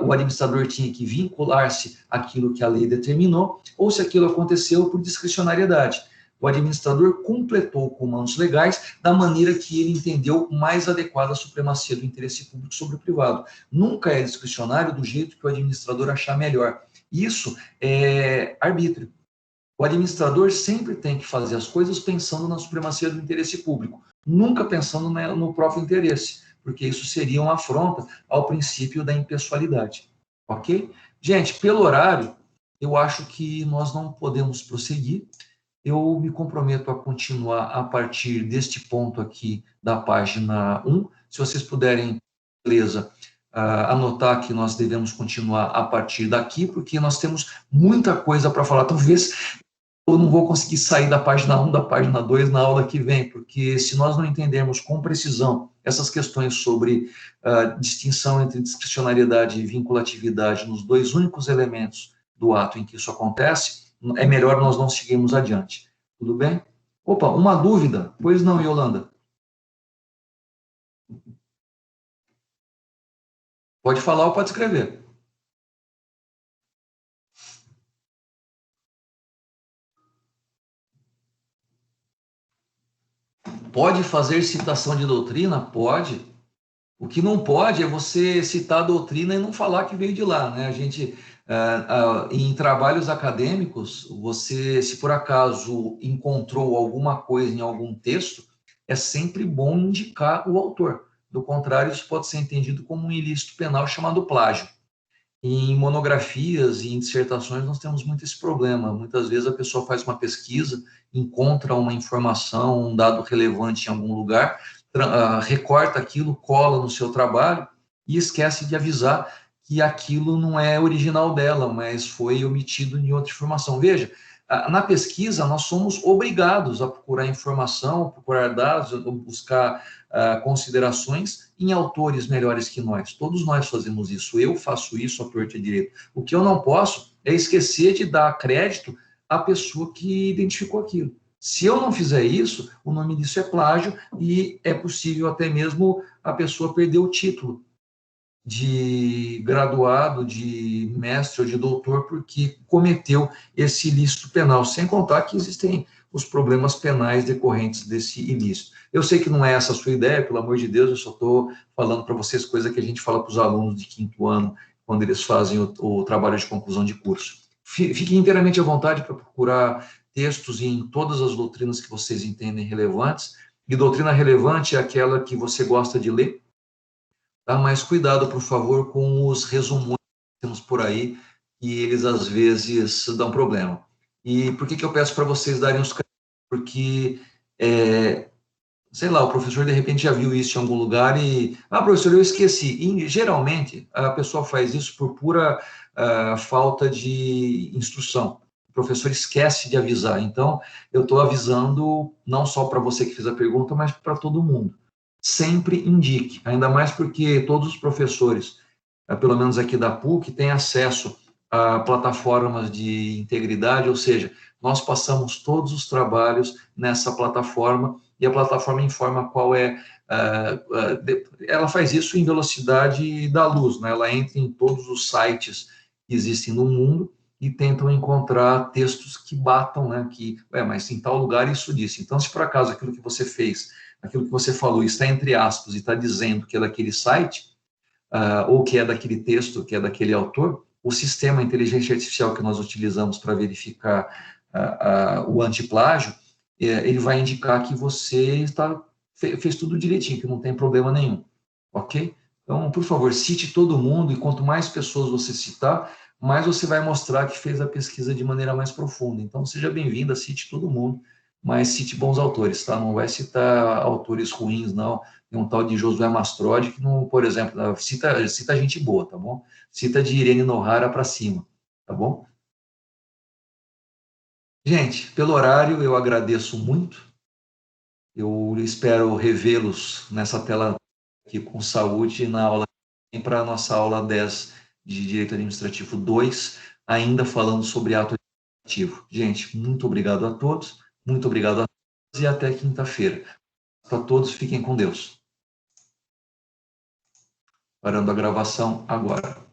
o administrador tinha que vincular-se àquilo que a lei determinou, ou se aquilo aconteceu por discricionariedade. O administrador completou comandos legais da maneira que ele entendeu mais adequada à supremacia do interesse público sobre o privado. Nunca é discricionário do jeito que o administrador achar melhor. Isso é arbítrio. O administrador sempre tem que fazer as coisas pensando na supremacia do interesse público, nunca pensando no próprio interesse, porque isso seria uma afronta ao princípio da impessoalidade. Ok? Gente, pelo horário, eu acho que nós não podemos prosseguir. Eu me comprometo a continuar a partir deste ponto aqui da página 1. Se vocês puderem, beleza, anotar que nós devemos continuar a partir daqui, porque nós temos muita coisa para falar. Talvez eu não vou conseguir sair da página 1, da página 2 na aula que vem, porque se nós não entendermos com precisão essas questões sobre distinção entre discricionariedade e vinculatividade nos dois únicos elementos do ato em que isso acontece, é melhor nós não seguirmos adiante. Tudo bem? Opa, uma dúvida? Pois não, Yolanda? Pode falar ou pode escrever. Pode fazer citação de doutrina? Pode. O que não pode é você citar a doutrina e não falar que veio de lá, né? A gente, em trabalhos acadêmicos, você, se por acaso encontrou alguma coisa em algum texto, é sempre bom indicar o autor. Do contrário, isso pode ser entendido como um ilícito penal chamado plágio. Em monografias e em dissertações nós temos muito esse problema. Muitas vezes a pessoa faz uma pesquisa, encontra uma informação, um dado relevante em algum lugar, recorta aquilo, cola no seu trabalho e esquece de avisar que aquilo não é original dela, mas foi omitido em outra informação. Veja, na pesquisa nós somos obrigados a procurar informação, procurar dados, buscar considerações em autores melhores que nós. Todos nós fazemos isso. Eu faço isso à torta e à direita. O que eu não posso é esquecer de dar crédito à pessoa que identificou aquilo. Se eu não fizer isso, o nome disso é plágio e é possível até mesmo a pessoa perder o título de graduado, de mestre ou de doutor, porque cometeu esse ilícito penal, sem contar que existem os problemas penais decorrentes desse ilícito. Eu sei que não é essa a sua ideia, pelo amor de Deus, eu só estou falando para vocês coisa que a gente fala para os alunos de 5º ano, quando eles fazem o trabalho de conclusão de curso. Fiquem inteiramente à vontade para procurar textos em todas as doutrinas que vocês entendem relevantes, e doutrina relevante é aquela que você gosta de ler, tá? Mas cuidado, por favor, com os resumos que temos por aí, que eles às vezes dão problema. E por que eu peço para vocês darem os créditos? Porque, sei lá, o professor de repente já viu isso em algum lugar e, professor, eu esqueci. E, geralmente, a pessoa faz isso por pura falta de instrução. O professor esquece de avisar. Então, eu estou avisando não só para você que fez a pergunta, mas para todo mundo. Sempre indique, ainda mais porque todos os professores, pelo menos aqui da PUC, têm acesso a plataformas de integridade, ou seja, nós passamos todos os trabalhos nessa plataforma e a plataforma informa qual é. Ela faz isso em velocidade da luz, né? Ela entra em todos os sites que existem no mundo e tentam encontrar textos que batam, né? Mas em tal lugar isso disse. Então, se por acaso aquilo que você fez, aquilo que você falou está entre aspas e está dizendo que é daquele site, ou que é daquele texto, que é daquele autor, o sistema inteligência artificial que nós utilizamos para verificar o antiplágio, ele vai indicar que você fez tudo direitinho, que não tem problema nenhum, ok? Então, por favor, cite todo mundo, e quanto mais pessoas você citar, mais você vai mostrar que fez a pesquisa de maneira mais profunda. Então, seja bem-vinda, cite todo mundo, mas cite bons autores, tá? Não vai citar autores ruins, não. Tem um tal de Josué Mastrodi, que, não, por exemplo, cita gente boa, tá bom? Cita de Irene Nohara para cima, tá bom? Gente, pelo horário, eu agradeço muito. Eu espero revê-los nessa tela aqui com saúde na aula para a nossa aula 10 de Direito Administrativo 2, ainda falando sobre ato administrativo. Gente, muito obrigado a todos, muito obrigado a todos e até quinta-feira. Para todos, fiquem com Deus. Parando a gravação agora.